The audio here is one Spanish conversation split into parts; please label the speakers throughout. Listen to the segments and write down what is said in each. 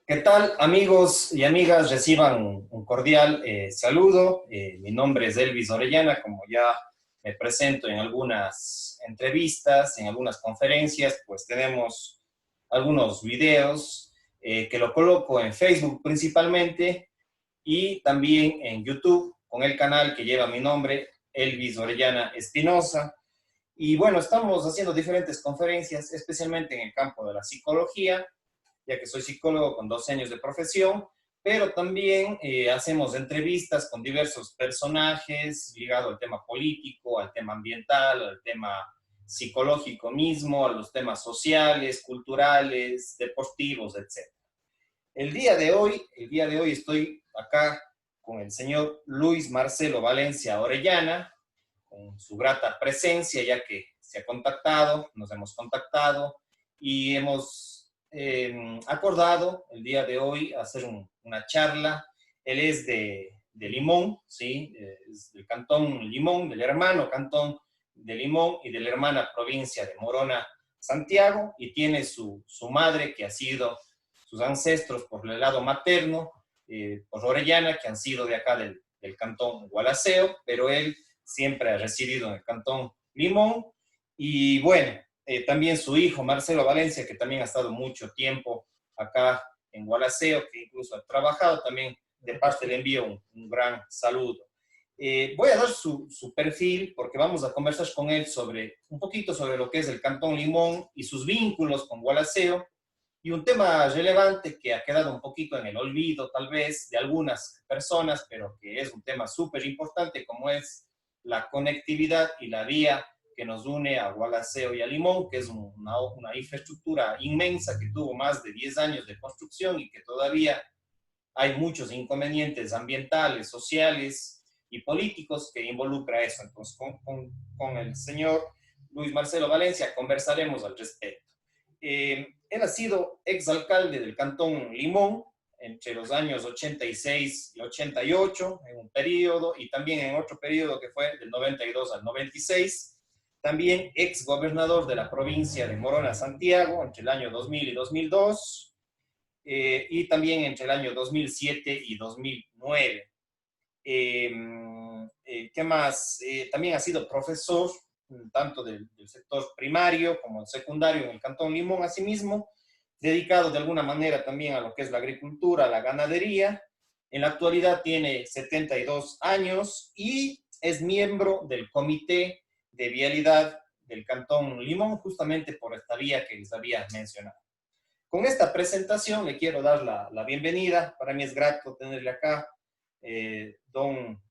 Speaker 1: ¿Qué tal, amigos y amigas? Reciban un cordial saludo. Mi nombre es Elvis Orellana, como ya me presento en algunas entrevistas, en algunas conferencias, pues tenemos algunos videos que lo coloco en Facebook principalmente y también en YouTube con el canal que lleva mi nombre, Elvis Orellana Espinosa. Y bueno, estamos haciendo diferentes conferencias, especialmente en el campo de la psicología, ya que soy psicólogo con 12 años de profesión, pero también hacemos entrevistas con diversos personajes ligados al tema político, al tema ambiental, al tema psicológico mismo, a los temas sociales, culturales, deportivos, etc. El día de hoy estoy acá con el señor Luis Marcelo Valencia Orellana, con su grata presencia, ya que se ha contactado, nos hemos contactado y hemos acordado el día de hoy hacer una charla. Él es de Limón, ¿sí? Es del cantón Limón, del hermano cantón de Limón y de la hermana provincia de Morona, Santiago, y tiene su madre que ha sido sus ancestros por el lado materno, por Orellana, que han sido de acá del cantón Gualaceo, pero él siempre ha residido en el cantón Limón. Y bueno, también su hijo Marcelo Valencia, que también ha estado mucho tiempo acá en Gualaceo, que incluso ha trabajado también, de parte le envío un gran saludo. Voy a dar su perfil porque vamos a conversar con él sobre un poquito sobre lo que es el Cantón Limón y sus vínculos con Gualaceo, y un tema relevante que ha quedado un poquito en el olvido tal vez de algunas personas, pero que es un tema súper importante, como es la conectividad y la vía que nos une a Gualaceo y a Limón, que es una infraestructura inmensa que tuvo más de 10 años de construcción y que todavía hay muchos inconvenientes ambientales, sociales y políticos que involucra eso. Entonces, con el señor Luis Marcelo Valencia conversaremos al respecto. Él ha sido exalcalde del Cantón Limón entre los años 86 y 88, en un periodo, y también en otro periodo que fue del 92 al 96. También ex gobernador de la provincia de Morona, Santiago, entre el año 2000 y 2002, y también entre el año 2007 y 2009. ¿Qué más? También ha sido profesor tanto del sector primario como el secundario en el Cantón Limón, asimismo, dedicado de alguna manera también a lo que es la agricultura, la ganadería. En la actualidad tiene 72 años y es miembro del Comité de Vialidad del Cantón Limón, justamente por esta vía que les había mencionado. Con esta presentación le quiero dar la bienvenida. Para mí es grato tenerle acá, don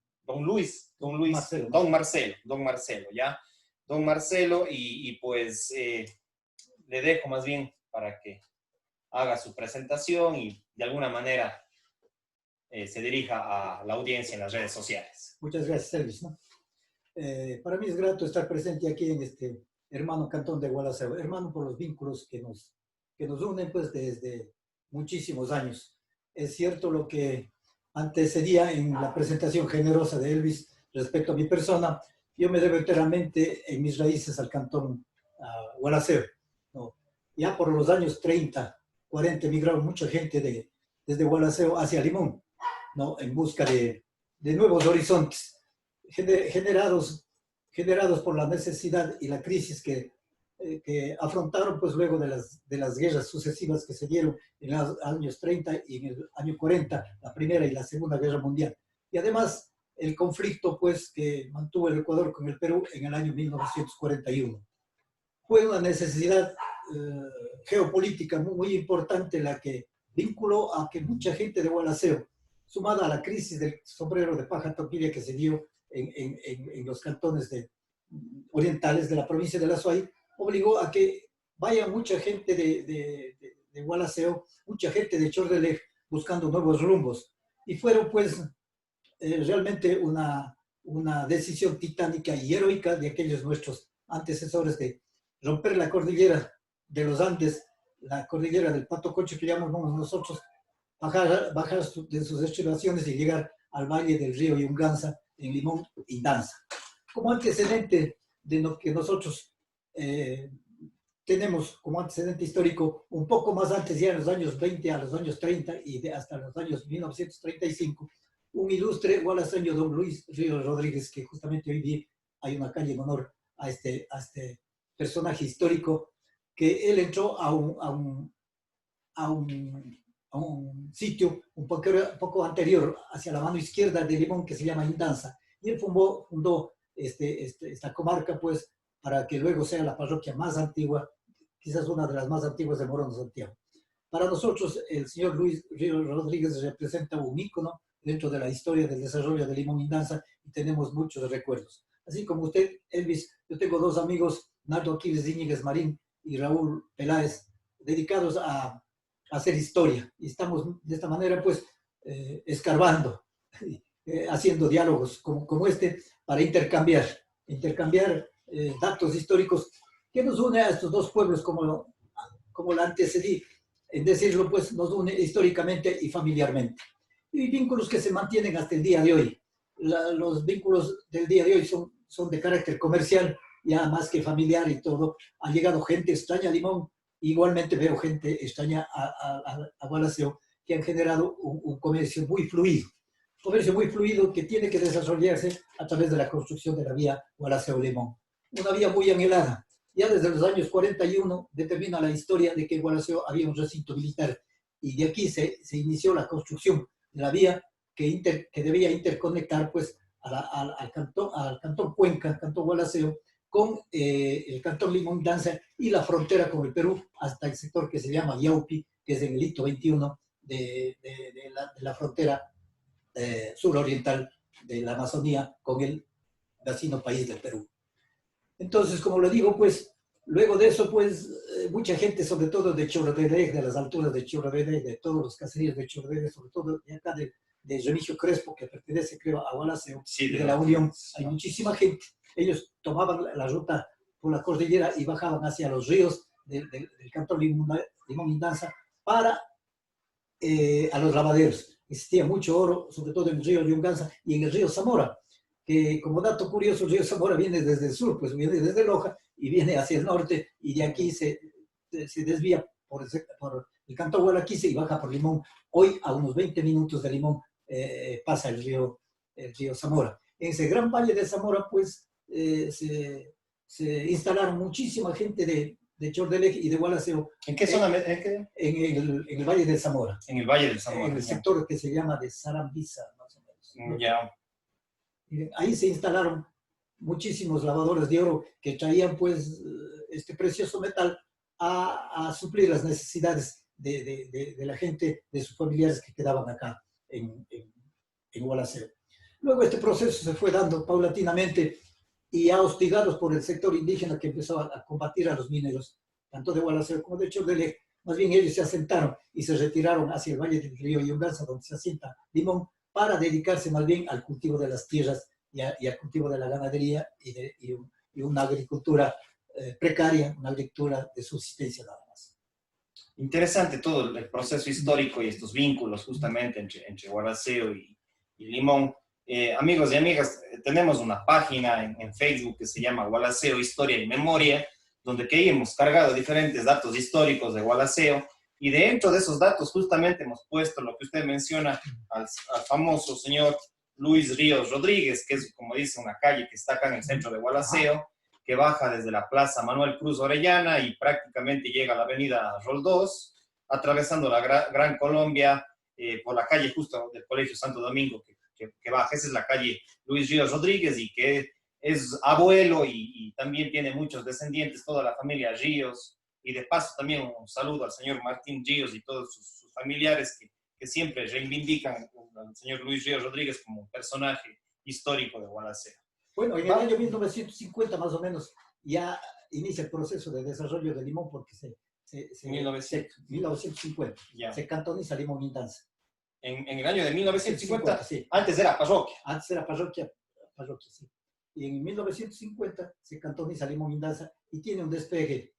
Speaker 1: Marcelo, ¿ya? Don Marcelo, y pues le dejo más bien para que haga su presentación y de alguna manera se dirija a la audiencia en las redes sociales.
Speaker 2: Muchas gracias, Elvis, ¿no? Para mí es grato estar presente aquí en este hermano cantón de Gualaceo, hermano por los vínculos que nos unen pues desde muchísimos años. Es cierto lo que antecedía en la presentación generosa de Elvis respecto a mi persona. Yo me debo enteramente en mis raíces al cantón Gualaceo, ¿no? Ya por los años 30, 40 emigraron mucha gente desde Gualaceo hacia Limón, ¿no? En busca de nuevos horizontes generados por la necesidad y la crisis que afrontaron pues luego de las guerras sucesivas que se dieron en los años 30 y en el año 40, la Primera y la Segunda Guerra Mundial. Y además el conflicto pues que mantuvo el Ecuador con el Perú en el año 1941. Fue una necesidad geopolítica muy importante la que vinculó a que mucha gente de Gualaceo, sumada a la crisis del sombrero de paja toquilla que se dio en los cantones orientales de la provincia de La Suay, obligó a que vaya mucha gente de Gualaceo, mucha gente de Chordelej buscando nuevos rumbos. Y fueron pues realmente una decisión titánica y heroica de aquellos nuestros antecesores de romper la cordillera de los Andes, la cordillera del Pato Coche que llamamos nosotros, bajar de sus estribaciones y llegar al valle del río Yunganza en Limón y Danza. Como antecedente de lo que nosotros tenemos como antecedente histórico un poco más antes, ya en los años 20 a los años 30 y hasta los años 1935, un ilustre gualaseño, don Luis Ríos Rodríguez, que justamente hoy día hay una calle en honor a este personaje histórico, que él entró a un sitio un poco anterior, hacia la mano izquierda de Limón, que se llama Indanza, y él fundó esta comarca, pues, para que luego sea la parroquia más antigua, quizás una de las más antiguas de Morón de Santiago. Para nosotros, el señor Luis Ríos Rodríguez representa un ícono dentro de la historia del desarrollo de Limón Indanza y tenemos muchos recuerdos. Así como usted, Elvis, yo tengo dos amigos, Nardo Aquiles Íñiguez Marín y Raúl Peláez, dedicados a hacer historia. Y estamos de esta manera, pues, escarbando, haciendo diálogos como este para intercambiar datos históricos que nos une a estos dos pueblos, como la antecedí en decirlo, pues nos une históricamente y familiarmente. Y vínculos que se mantienen hasta el día de hoy. Los vínculos del día de hoy son de carácter comercial, ya más que familiar y todo. Ha llegado gente extraña a Limón, igualmente veo gente extraña a Gualaceo, que han generado un comercio muy fluido. Comercio muy fluido que tiene que desarrollarse a través de la construcción de la vía Gualaceo-Limón. Una vía muy anhelada. Ya desde los años 41 determina la historia de que en Gualaceo había un recinto militar y de aquí se inició la construcción de la vía que debía interconectar, pues, al cantón Cuenca, al cantón Gualaceo, con el cantón Limón Indanza y la frontera con el Perú hasta el sector que se llama Yaupi, que es en el hito 21 de la frontera suroriental de la Amazonía con el vecino país del Perú. Entonces, como le digo, pues, luego de eso, pues, mucha gente, sobre todo de Chorredé, de las alturas de Chorredé, de todos los caseríos de Chorredé, sobre todo de acá de Remigio Crespo, que pertenece, creo, a Gualaceo, sí, de la Unión, hay muchísima gente. Ellos tomaban la ruta por la cordillera y bajaban hacia los ríos del cantón Limón Indanza para a los lavaderos. Existía mucho oro, sobre todo en el río Yunganza y en el río Zamora, que como dato curioso, el río Zamora viene desde el sur, pues viene desde Loja y viene hacia el norte y de aquí se desvía por el cantón Gualaquice y baja por Limón. Hoy, a unos 20 minutos de Limón, pasa el río Zamora. En ese gran valle de Zamora, pues, se instalaron muchísima gente de Chordelej y de Gualaceo.
Speaker 1: ¿En qué zona? ¿En
Speaker 2: el Valle del Zamora.
Speaker 1: En el Valle del Zamora.
Speaker 2: En el sector que se llama de Sarambiza, más o menos.
Speaker 1: Ya.
Speaker 2: Ahí se instalaron muchísimos lavadores de oro que traían, pues, este precioso metal a suplir las necesidades de la gente, de sus familiares que quedaban acá en Gualaceo. Luego este proceso se fue dando paulatinamente y ya hostigados por el sector indígena que empezó a combatir a los mineros, tanto de Gualaceo como de Chordelej. Más bien ellos se asentaron y se retiraron hacia el valle del río Yunganza, donde se asienta Limón, para dedicarse más bien al cultivo de las tierras y al cultivo de la ganadería y una agricultura precaria, una agricultura de subsistencia nada más.
Speaker 1: Interesante todo el proceso histórico y estos vínculos justamente entre Gualaceo y Limón. Amigos y amigas, tenemos una página en Facebook que se llama Gualaceo Historia y Memoria, donde que hemos cargado diferentes datos históricos de Gualaceo, y dentro de esos datos justamente hemos puesto lo que usted menciona al famoso señor Luis Ríos Rodríguez, que es, como dice, una calle que está acá en el centro de Gualaceo, que baja desde la Plaza Manuel Cruz Orellana y prácticamente llega a la avenida Roldós, atravesando la Gran Colombia por la calle justo del Colegio Santo Domingo que baja. Esa es la calle Luis Ríos Rodríguez y que es abuelo y también tiene muchos descendientes, toda la familia Ríos. Y de paso también un saludo al señor Martín Ríos y todos sus familiares que siempre reivindican al señor Luis Ríos Rodríguez como un personaje histórico de Gualaceo.
Speaker 2: Bueno, en el año 1950 más o menos ya inicia el proceso de desarrollo de Limón porque 1950 se cantoniza Limón Indanza.
Speaker 1: En el año de 1950, sí. Antes era parroquia.
Speaker 2: Antes era parroquia, sí. Y en 1950 se cantoniza Limón Indanza y tiene un despegue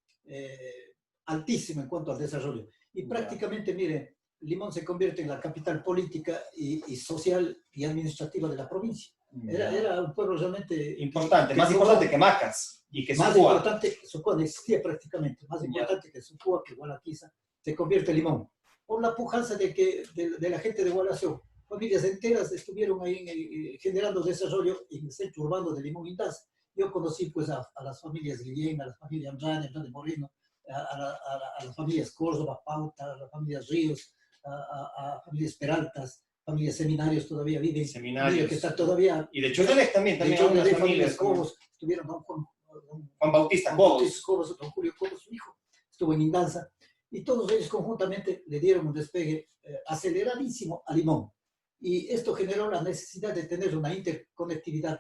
Speaker 2: altísimo en cuanto al desarrollo. Y prácticamente, mire, Limón se convierte en la capital política y social y administrativa de la provincia. Era un pueblo realmente
Speaker 1: importante, más importante que Macas y que
Speaker 2: más
Speaker 1: Sucúa.
Speaker 2: importante que Sucúa, no existía prácticamente, más importante que Sucúa, que Gualaquiza, se convierte en Limón. Por la pujanza de la gente de Gualaceo, familias enteras estuvieron ahí generando desarrollo en el centro urbano de Limón Indaza. Yo conocí pues a las familias Guillén, a las familias Andrade Moreno, a las familias Córdoba, Pauta, a las familias Ríos, a familias Peraltas, familias Seminarios todavía viven.
Speaker 1: Seminarios.
Speaker 2: Que está todavía,
Speaker 1: Y de Churdelec también
Speaker 2: algunas familias Cobos, estuvieron don
Speaker 1: Juan Bautista
Speaker 2: Cobos, don Julio Cobos, su hijo, estuvo en Indanza, y todos ellos conjuntamente le dieron un despegue aceleradísimo a Limón. Y esto generó la necesidad de tener una interconectividad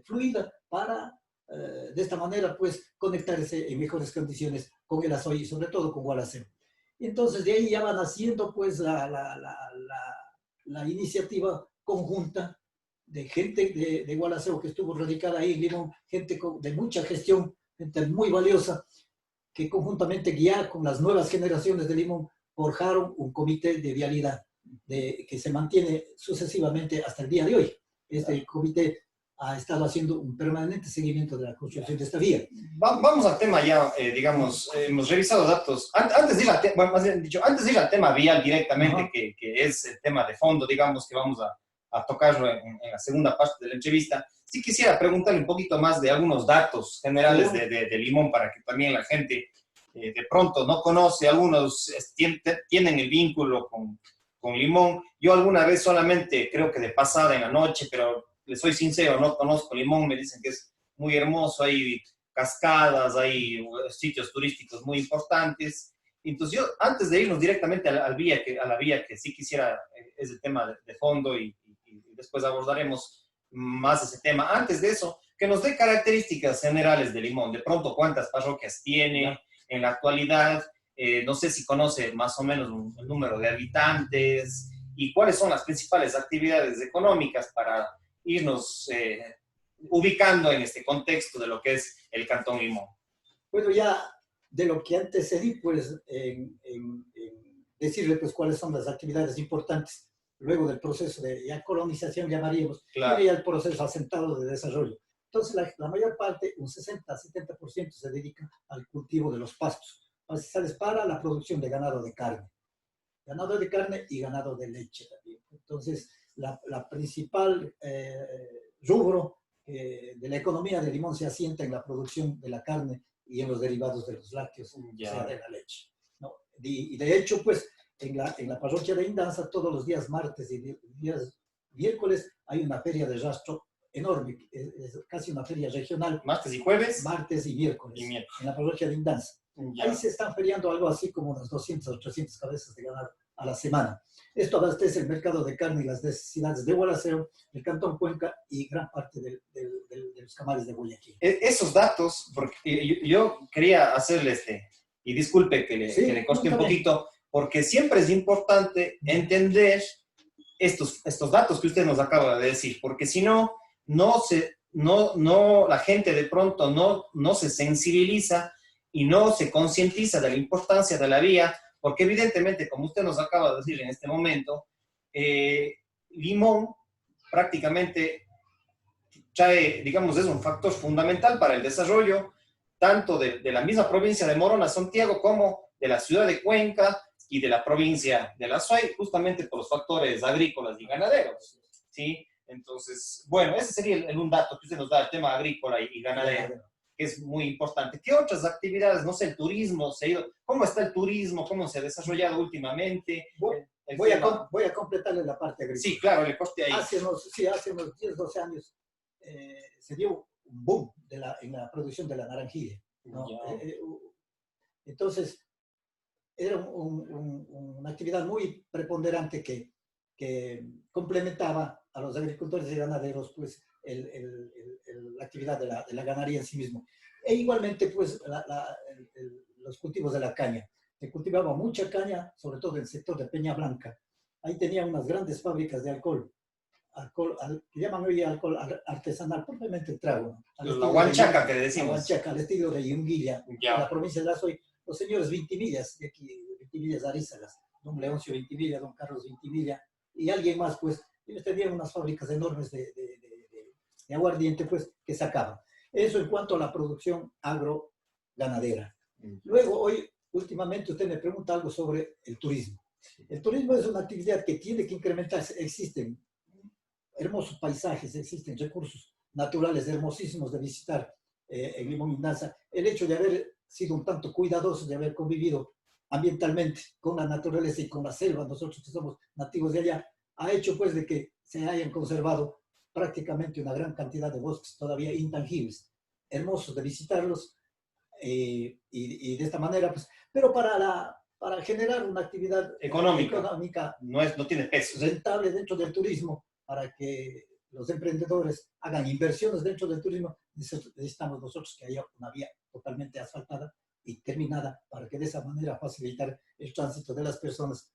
Speaker 2: fluida para, de esta manera, pues, conectarse en mejores condiciones con el Azoy y sobre todo con Gualaceo. Y entonces de ahí ya va naciendo, pues, la iniciativa conjunta de gente de Gualaceo que estuvo radicada ahí en Limón, gente de mucha gestión, gente muy valiosa, que conjuntamente guiada con las nuevas generaciones de Limón forjaron un comité de vialidad que se mantiene sucesivamente hasta el día de hoy. Este comité ha estado haciendo un permanente seguimiento de la construcción de esta vía.
Speaker 1: Vamos al tema ya, digamos, hemos revisado datos. Antes de ir al tema vial directamente, que es el tema de fondo, digamos, que vamos a tocarlo en la segunda parte de la entrevista, sí quisiera preguntarle un poquito más de algunos datos generales de Limón para que también la gente de pronto no conoce, algunos tienen el vínculo con Limón. Yo alguna vez solamente, creo que de pasada en la noche, pero les soy sincero, no conozco Limón, me dicen que es muy hermoso, hay cascadas, hay sitios turísticos muy importantes. Entonces yo, antes de irnos directamente a la vía que sí quisiera, es el tema de fondo y después abordaremos más ese tema. Antes de eso, que nos dé características generales de Limón, de pronto cuántas parroquias tiene en la actualidad, no sé si conoce más o menos el número de habitantes y cuáles son las principales actividades económicas para irnos ubicando en este contexto de lo que es el Cantón Limón.
Speaker 2: Bueno, ya de lo que antecedí, pues, en decirle pues cuáles son las actividades importantes luego del proceso de ya colonización, llamaríamos,
Speaker 1: claro.
Speaker 2: Y ya el proceso asentado de desarrollo. Entonces, la mayor parte, un 60-70%, se dedica al cultivo de los pastos, pastizales para la producción de ganado de carne y ganado de leche también. Entonces, la principal rubro de la economía de Limón se asienta en la producción de la carne y en los derivados de los lácteos, o sea, de la leche, ¿no? Y de hecho, pues, en la parroquia de Indanza, todos los días martes y días miércoles hay una feria de rastro enorme, es casi una feria regional.
Speaker 1: ¿Martes y jueves?
Speaker 2: Martes y miércoles. En la parroquia de Indanza. Ahí se están feriando algo así como unas 200 o 300 cabezas de ganado a la semana. Esto abastece el mercado de carne y las necesidades de Gualaceo, el Cantón Cuenca y gran parte de los camales de Guayaquil.
Speaker 1: Esos datos, porque yo quería hacerle y disculpe que le cosque un poquito, porque siempre es importante entender estos datos que usted nos acaba de decir, porque si no, la gente de pronto no se sensibiliza y no se concientiza de la importancia de la vía, porque evidentemente, como usted nos acaba de decir en este momento, Limón prácticamente trae, digamos, es un factor fundamental para el desarrollo tanto de la misma provincia de Morona, Santiago, como de la ciudad de Cuenca y de la provincia de La Suay, justamente por los factores agrícolas y ganaderos, ¿sí? Entonces, bueno, ese sería un dato que usted nos da, el tema agrícola y ganadero, que es muy importante. ¿Qué otras actividades? No sé, el turismo, ¿cómo está el turismo? ¿Cómo se ha desarrollado últimamente?
Speaker 2: Voy a completarle la parte agrícola.
Speaker 1: Sí, claro, le coste ahí.
Speaker 2: Hace unos 10, 12 años se dio un boom en la producción de la naranjilla, ¿no? Entonces, era una actividad muy preponderante que complementaba a los agricultores y ganaderos, pues, la actividad de la ganadería en sí mismo. E igualmente, pues, los cultivos de la caña. Se cultivaba mucha caña, sobre todo en el sector de Peña Blanca. Ahí tenía unas grandes fábricas de alcohol que llaman hoy alcohol artesanal, propiamente el trago, ¿no?
Speaker 1: La huanchaca que decimos.
Speaker 2: La huanchaca, al estilo de Yunguilla, en la provincia de La Suay. Los señores Vintimillas, de aquí, Vintimillas Arízagas, don Leoncio Vintimilla, don Carlos Vintimilla, y alguien más, pues, ellos tenían unas fábricas enormes de aguardiente, pues, que sacaban. Eso en cuanto a la producción agroganadera. Luego, hoy, últimamente, usted me pregunta algo sobre el turismo. El turismo es una actividad que tiene que incrementarse. Existen hermosos paisajes, existen recursos naturales hermosísimos de visitar en Limón Indanza. El hecho de haber sido un tanto cuidadosos, de haber convivido ambientalmente con la naturaleza y con la selva, nosotros que somos nativos de allá, ha hecho pues de que se hayan conservado prácticamente una gran cantidad de bosques todavía intangibles, hermosos de visitarlos, y de esta manera, pues, pero para generar una actividad económica
Speaker 1: no tiene peso.
Speaker 2: rentable dentro del turismo, para que los emprendedores hagan inversiones dentro del turismo, necesitamos nosotros que haya una vía totalmente asfaltada y terminada, para que de esa manera facilitar el tránsito de las personas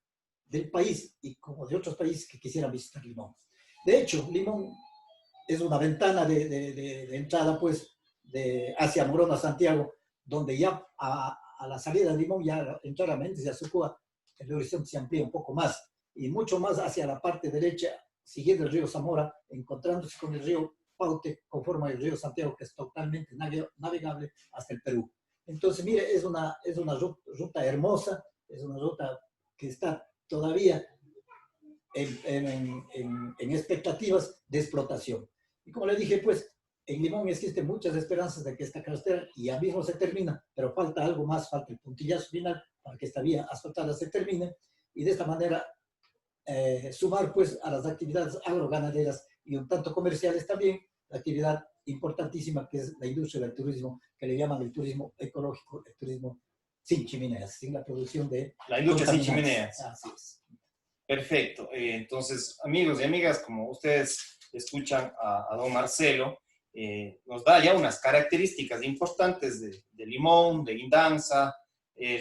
Speaker 2: del país y como de otros países que quisieran visitar Limón. De hecho, Limón es una ventana de entrada, pues, hacia Morona, Santiago, donde ya a la salida de Limón, ya entrar a Méndez y a Sucúa, el horizonte se amplía un poco más, y mucho más hacia la parte derecha, siguiendo el río Zamora, encontrándose con el río Paute, conforma el río Santiago, que es totalmente navegable hasta el Perú. Entonces, mire, es una ruta hermosa, es una ruta que está todavía en expectativas de explotación. Y como le dije, pues, en Limón existen muchas esperanzas de que esta carretera ya mismo se termina, pero falta algo más, falta el puntillazo final para que esta vía asfaltada se termine, y de esta manera sumar pues a las actividades agroganaderas y un tanto comerciales también, la actividad importantísima que es la industria del turismo, que le llaman el turismo ecológico, el turismo sin chimeneas, sin la producción de
Speaker 1: la industria sin chimeneas.
Speaker 2: Así es.
Speaker 1: Perfecto. Entonces, amigos y amigas, como ustedes escuchan a don Marcelo, nos da ya unas características importantes de Limón, de Indanza,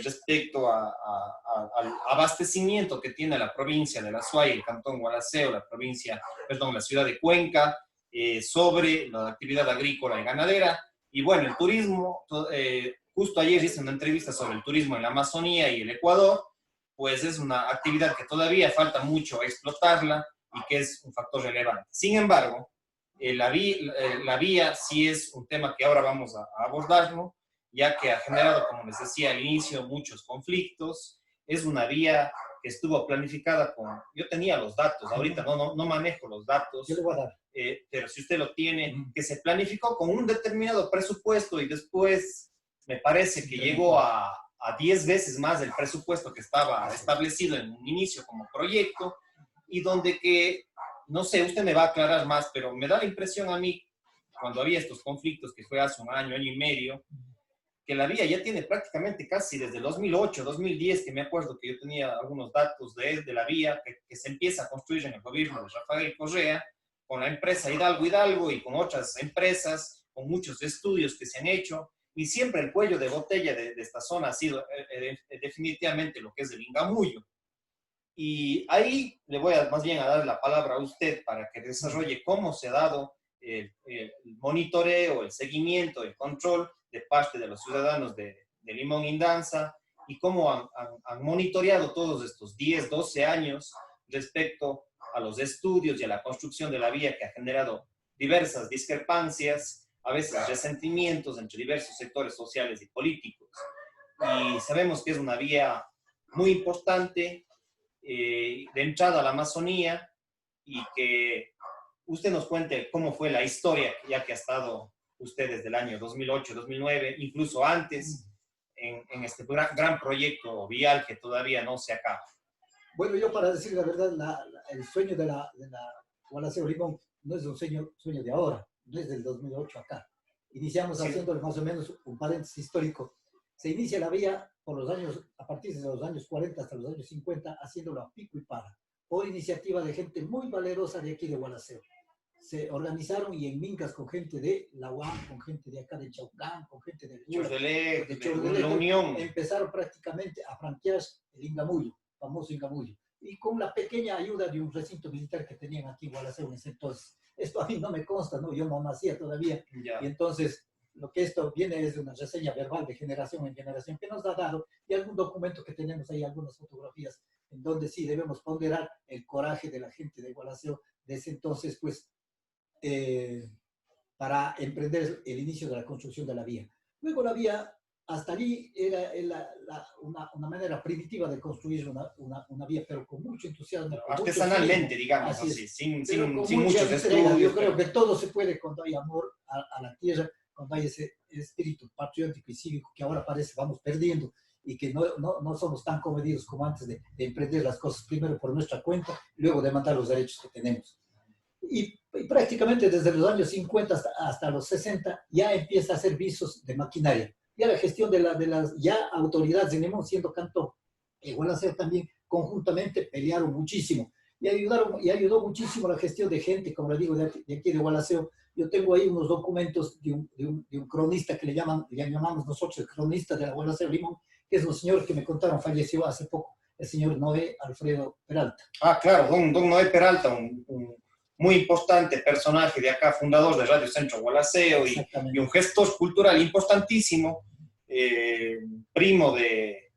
Speaker 1: respecto al abastecimiento que tiene la provincia de La Suay, el cantón Gualaceo, la ciudad de Cuenca, sobre la actividad agrícola y ganadera. Y bueno, el turismo, justo ayer hice una entrevista sobre el turismo en la Amazonía y el Ecuador, pues es una actividad que todavía falta mucho explotarla y que es un factor relevante. Sin embargo, la vía sí es un tema que ahora vamos a abordarlo, ya que ha generado, como les decía al inicio, muchos conflictos. Es una vía que estuvo planificada yo tenía los datos, ahorita no manejo los datos,
Speaker 2: yo le voy a dar.
Speaker 1: Pero si usted lo tiene, que se planificó con un determinado presupuesto y después me parece que llegó a 10 veces más del presupuesto que estaba establecido en un inicio como proyecto, y donde que, no sé, usted me va a aclarar más, pero me da la impresión a mí, cuando había estos conflictos, que fue hace un año y medio, que la vía ya tiene prácticamente casi desde el 2008, 2010, que me acuerdo que yo tenía algunos datos de la vía, que se empieza a construir en el gobierno de Rafael Correa, con la empresa Hidalgo y con otras empresas, con muchos estudios que se han hecho, y siempre el cuello de botella de esta zona ha sido definitivamente lo que es el Ingamullo. Y ahí le voy más bien a dar la palabra a usted para que desarrolle cómo se ha dado el monitoreo, el seguimiento, el control de parte de los ciudadanos de Limón Indanza, y cómo han monitoreado todos estos 10, 12 años respecto a los estudios y a la construcción de la vía, que ha generado diversas discrepancias, a veces resentimientos entre diversos sectores sociales y políticos. Y sabemos que es una vía muy importante, de entrada a la Amazonía, y que usted nos cuente cómo fue la historia, ya que ha estado usted desde el año 2008, 2009, incluso antes, en este gran proyecto vial que todavía no se acaba.
Speaker 2: Bueno, yo para decir la verdad, el sueño de la Gualaceo Limón no es un sueño de ahora, no es del 2008 acá. Iniciamos haciendo más o menos un paréntesis histórico. Se inicia la vía a partir de los años 40 hasta los años 50, haciéndolo a pico y pala, por iniciativa de gente muy valerosa de aquí de Gualaceo. Se organizaron y en mincas con gente de la UAM, con gente de acá de Chaucán, con gente de
Speaker 1: la Unión.
Speaker 2: Empezaron prácticamente a franquear el Ingamullo, famoso Ingamullo, y con la pequeña ayuda de un recinto militar que tenían aquí en Gualaceo en ese entonces. Esto a mí no me consta, ¿no? Yo no nacía todavía.
Speaker 1: Ya.
Speaker 2: Y entonces lo que esto viene es de una reseña verbal de generación en generación que nos ha dado y algún documento que tenemos ahí, algunas fotografías, en donde sí debemos ponderar el coraje de la gente de Gualaceo de ese entonces, pues, para emprender el inicio de la construcción de la vía. Luego la vía, hasta allí era una manera primitiva de construir una vía, pero con mucho entusiasmo.
Speaker 1: Artesanalmente, digamos
Speaker 2: así,
Speaker 1: así, sin
Speaker 2: muchos
Speaker 1: muchos
Speaker 2: entrega.
Speaker 1: estudios.
Speaker 2: Yo creo que todo se puede cuando hay amor a la tierra, cuando hay ese espíritu patriótico y cívico que ahora parece vamos perdiendo y que no somos tan comedidos como antes de emprender las cosas primero por nuestra cuenta, luego demandar los derechos que tenemos. Y prácticamente desde los años 50 hasta los 60 ya empieza a hacer visos de maquinaria. Ya la gestión de las ya autoridades de Limón, siendo Cantón y Gualaceo también, conjuntamente pelearon muchísimo. Y ayudó muchísimo la gestión de gente, como le digo, de aquí de Gualaceo. Yo tengo ahí unos documentos de un cronista que le llamamos nosotros el cronista de la Gualaceo Limón, que es un señor que me contaron, falleció hace poco, el señor Noé Alfredo Peralta.
Speaker 1: Ah, claro, don Noé Peralta, un muy importante personaje de acá, fundador de Radio Centro Gualaceo y un gestor cultural importantísimo, primo de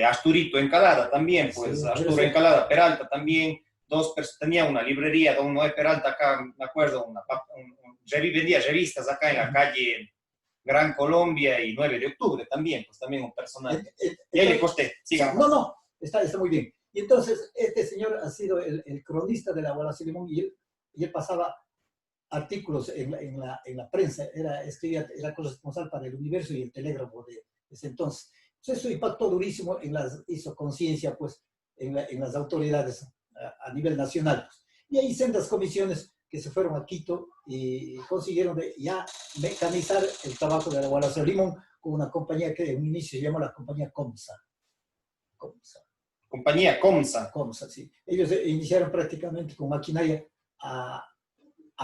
Speaker 1: Asturito Encalada también, pues sí, Arturo Encalada Peralta también, tenía una librería, don Noé Peralta acá, me acuerdo, vendía revistas acá en la calle Gran Colombia y 9 de octubre también, pues también un personaje. Y ahí le costé, sigamos.
Speaker 2: No, está muy bien. Y entonces este señor ha sido el cronista de la Gualaceo Limón y él pasaba artículos en la prensa, era corresponsal para El Universo y El Telégrafo de ese entonces. Entonces eso impactó durísimo, hizo conciencia pues, en las autoridades a nivel nacional. Pues. Y ahí sendas comisiones que se fueron a Quito y consiguieron ya mecanizar el trabajo de la Gualaceo Limón con una compañía que en un inicio se llamó la compañía Comsa.
Speaker 1: Compañía Comsa.
Speaker 2: Comsa, sí. Ellos iniciaron prácticamente con maquinaria a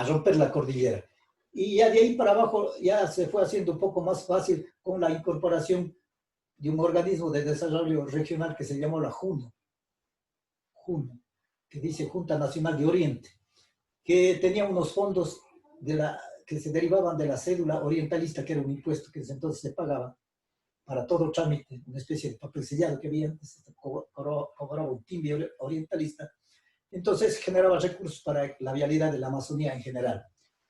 Speaker 2: romper la cordillera. Y ya de ahí para abajo ya se fue haciendo un poco más fácil con la incorporación de un organismo de desarrollo regional que se llamó la JUNO, que dice Junta Nacional de Oriente, que tenía unos fondos que se derivaban de la cédula orientalista, que era un impuesto que desde entonces se pagaba para todo trámite, una especie de papel sellado que había antes, cobraba un timbre orientalista. Entonces generaba recursos para la vialidad de la Amazonía en general.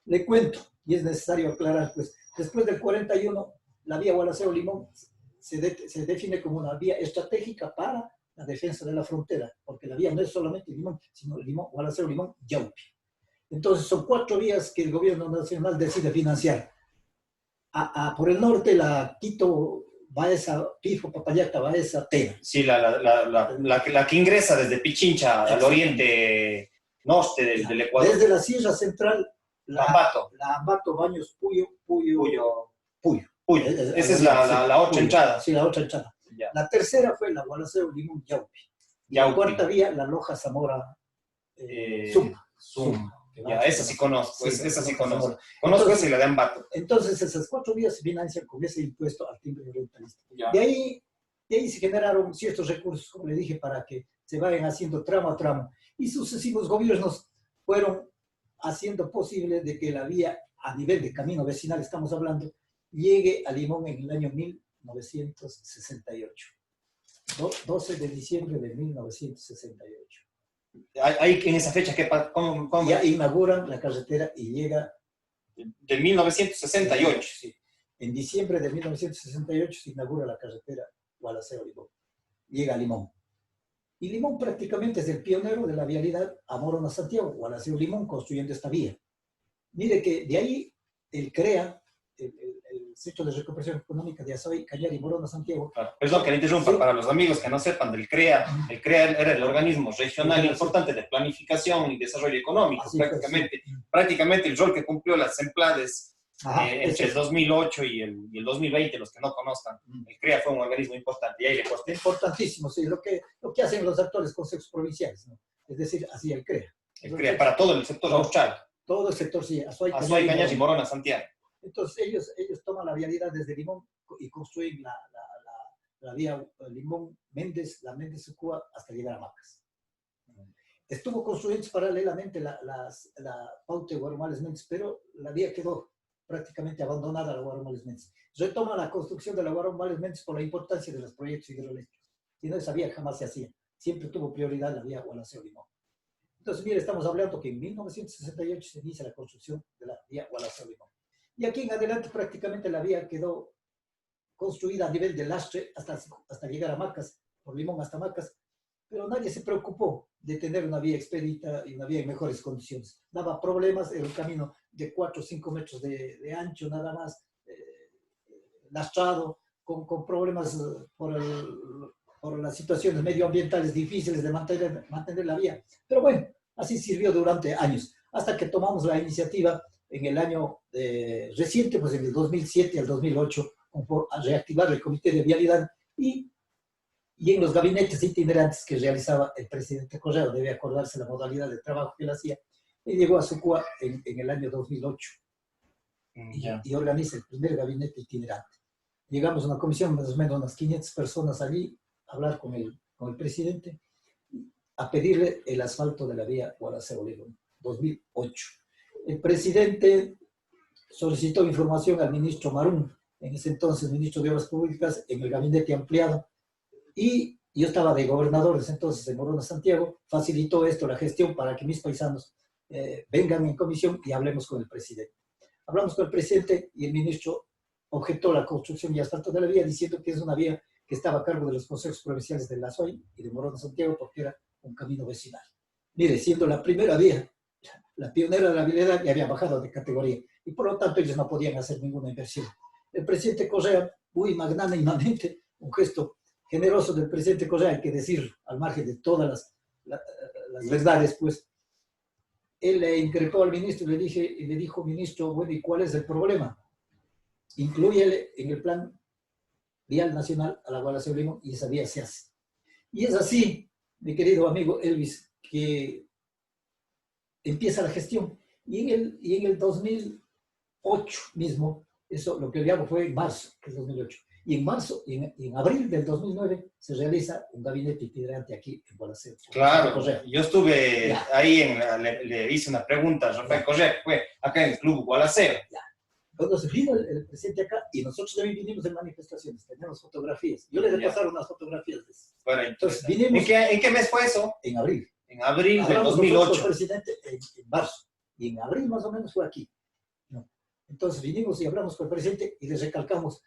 Speaker 2: Le cuento, y es necesario aclarar, pues, después del 41, la vía Gualaceo-Limón se define como una vía estratégica para la defensa de la frontera, porque la vía no es solamente Limón, sino Gualaceo-Limón-Yaupi. Entonces son 4 vías que el gobierno nacional decide financiar. Por el norte, la Quito, Baeza, Pifo, Papayaca, Baeza, Tena.
Speaker 1: Sí, la que ingresa desde Pichincha al oriente norte del Ecuador.
Speaker 2: Desde la Sierra Central,
Speaker 1: la
Speaker 2: Ambato, Baños, Puyo.
Speaker 1: Esa es la otra entrada.
Speaker 2: Sí, la otra entrada. Ya. La tercera fue la Gualaceo Limón Yaupi. La cuarta vía, la Loja Zamora
Speaker 1: Suma. Ya, esa sí conozco, esa sí conozco. Conozco esa y la de Ambato.
Speaker 2: Entonces, esas 4 vías se financian con ese impuesto al timbre orientalista. De ahí se generaron ciertos recursos, como le dije, para que se vayan haciendo tramo a tramo. Y sucesivos gobiernos fueron haciendo posible de que la vía, a nivel de camino vecinal estamos hablando, llegue a Limón en el año 1968. 12 de diciembre de 1968.
Speaker 1: Ahí en esa fecha, ¿cómo?
Speaker 2: Ya inauguran la carretera y llega...
Speaker 1: De 1968.
Speaker 2: Sí. En diciembre de 1968 se inaugura la carretera Gualaceo-Limón. Llega a Limón. Y Limón prácticamente es el pionero de la vialidad a Morona-Santiago, Gualaceo-Limón, construyendo esta vía. Mire que de ahí el CREA, el Centro de Recuperación Económica de Azoy, Cañar y Morona-Santiago.
Speaker 1: Perdón que le interrumpa, sí. Para los amigos que no sepan del CREA, el CREA era el organismo regional importante de planificación y desarrollo económico. Prácticamente el rol que cumplió las Semplades entre el 2008 y el 2020, los que no conozcan, el CREA fue un organismo importante y ahí le costó.
Speaker 2: Importantísimo, sí, lo que hacen los actuales consejos provinciales, ¿no? Es decir, así el CREA.
Speaker 1: El CREA, para todo el sector austral.
Speaker 2: Todo el sector, sí.
Speaker 1: Azoy, Cañar y Morona-Santiago.
Speaker 2: Entonces ellos toman la vialidad desde Limón y construyen la vía Limón-Méndez, la Méndez-Ucúa, hasta llegar a Macas. Estuvo construyendo paralelamente la Paute Guarumales-Méndez, pero la vía quedó prácticamente abandonada la Guarón Males Méndez. Retoma la construcción de la Guarón Males Méndez por la importancia de los proyectos hidroeléctricos. Si no, esa vía jamás se hacía. Siempre tuvo prioridad la vía Gualaceo-Limón. Entonces, mire, estamos hablando que en 1968 se inicia la construcción de la vía Gualaceo-Limón. Y aquí en adelante prácticamente la vía quedó construida a nivel de lastre hasta llegar a Macas, por Limón hasta Macas, pero nadie se preocupó de tener una vía expedita y una vía en mejores condiciones. Daba problemas, era un camino de 4 o 5 metros de ancho nada más, lastrado, con problemas por las situaciones medioambientales difíciles de mantener la vía. Pero bueno, así sirvió durante años, hasta que tomamos la iniciativa en el año reciente, pues en el 2007 al 2008, a reactivar el Comité de Vialidad y en los gabinetes itinerantes que realizaba el presidente Correa, debe acordarse la modalidad de trabajo que él hacía, y llegó a Sucúa en el año 2008 y organiza el primer gabinete itinerante. Llegamos a una comisión, más o menos unas 500 personas allí, a hablar con el presidente, a pedirle el asfalto de la vía Gualaceo-Limón, 2008. El presidente solicitó información al ministro Marún, en ese entonces ministro de Obras Públicas, en el gabinete ampliado, y yo estaba de gobernador ese entonces en Morona, Santiago, facilitó esto, la gestión, para que mis paisanos vengan en comisión y hablemos con el presidente. Hablamos con el presidente y el ministro objetó la construcción y asfalto de la vía, diciendo que es una vía que estaba a cargo de los consejos provinciales de La Suay y de Morona, Santiago, porque era un camino vecinal. Mire, siendo la primera vía, la pionera de la vialidad, ya había bajado de categoría y por lo tanto ellos no podían hacer ninguna inversión. El presidente Correa, muy magnánimamente, un gesto generoso del presidente Correa, hay que decir, al margen de todas las verdades, pues, él le increpó al ministro y le dijo, ministro, bueno, ¿y cuál es el problema? Inclúyele en el plan vial nacional a la Gualaceo-Limón y esa vía se hace. Y es así, mi querido amigo Elvis, que empieza la gestión. Y en el 2008 mismo, eso lo que le hago fue en marzo, que es 2008. Y en marzo, y en abril del 2009, se realiza un gabinete itinerante aquí en Gualaceo.
Speaker 1: Claro, yo estuve ahí, le hice una pregunta a Rafael Correa, que fue acá en el Club Gualaceo.
Speaker 2: Entonces vino el presidente acá y nosotros también vinimos en manifestaciones, tenemos fotografías. Yo les he pasado unas fotografías de eso.
Speaker 1: Bueno, entonces, vinimos, ¿en qué mes fue eso?
Speaker 2: En abril.
Speaker 1: En abril del 2008.
Speaker 2: Con el presidente en marzo. Y en abril más o menos fue aquí. ¿No? Entonces vinimos y hablamos con el presidente y le recalcamos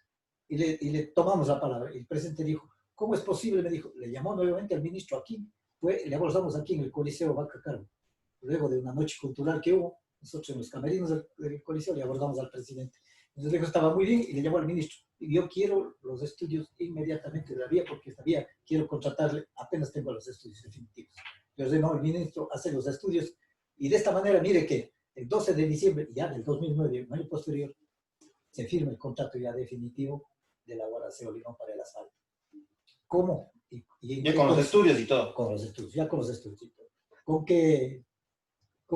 Speaker 2: y le tomamos la palabra. Y el presidente dijo, ¿cómo es posible? Me dijo, le llamó nuevamente al ministro aquí. Le abordamos aquí en el Coliseo Vaca Cargo. Luego de una noche cultural que hubo, nosotros en los camerinos del Coliseo le abordamos al presidente. Entonces dijo, estaba muy bien y le llamó al ministro. Y yo quiero los estudios inmediatamente de la vía, porque esta vía quiero contratarle, apenas tengo los estudios definitivos. Entonces no, el ministro hace los estudios y de esta manera, mire que el 12 de diciembre ya del 2009, un año posterior, se firma el contrato ya definitivo de la Gualaceo-Limón para el asfalto. ¿Cómo?
Speaker 1: Ya con los estudios y todo.
Speaker 2: Con los estudios, ya con los estudios y todo.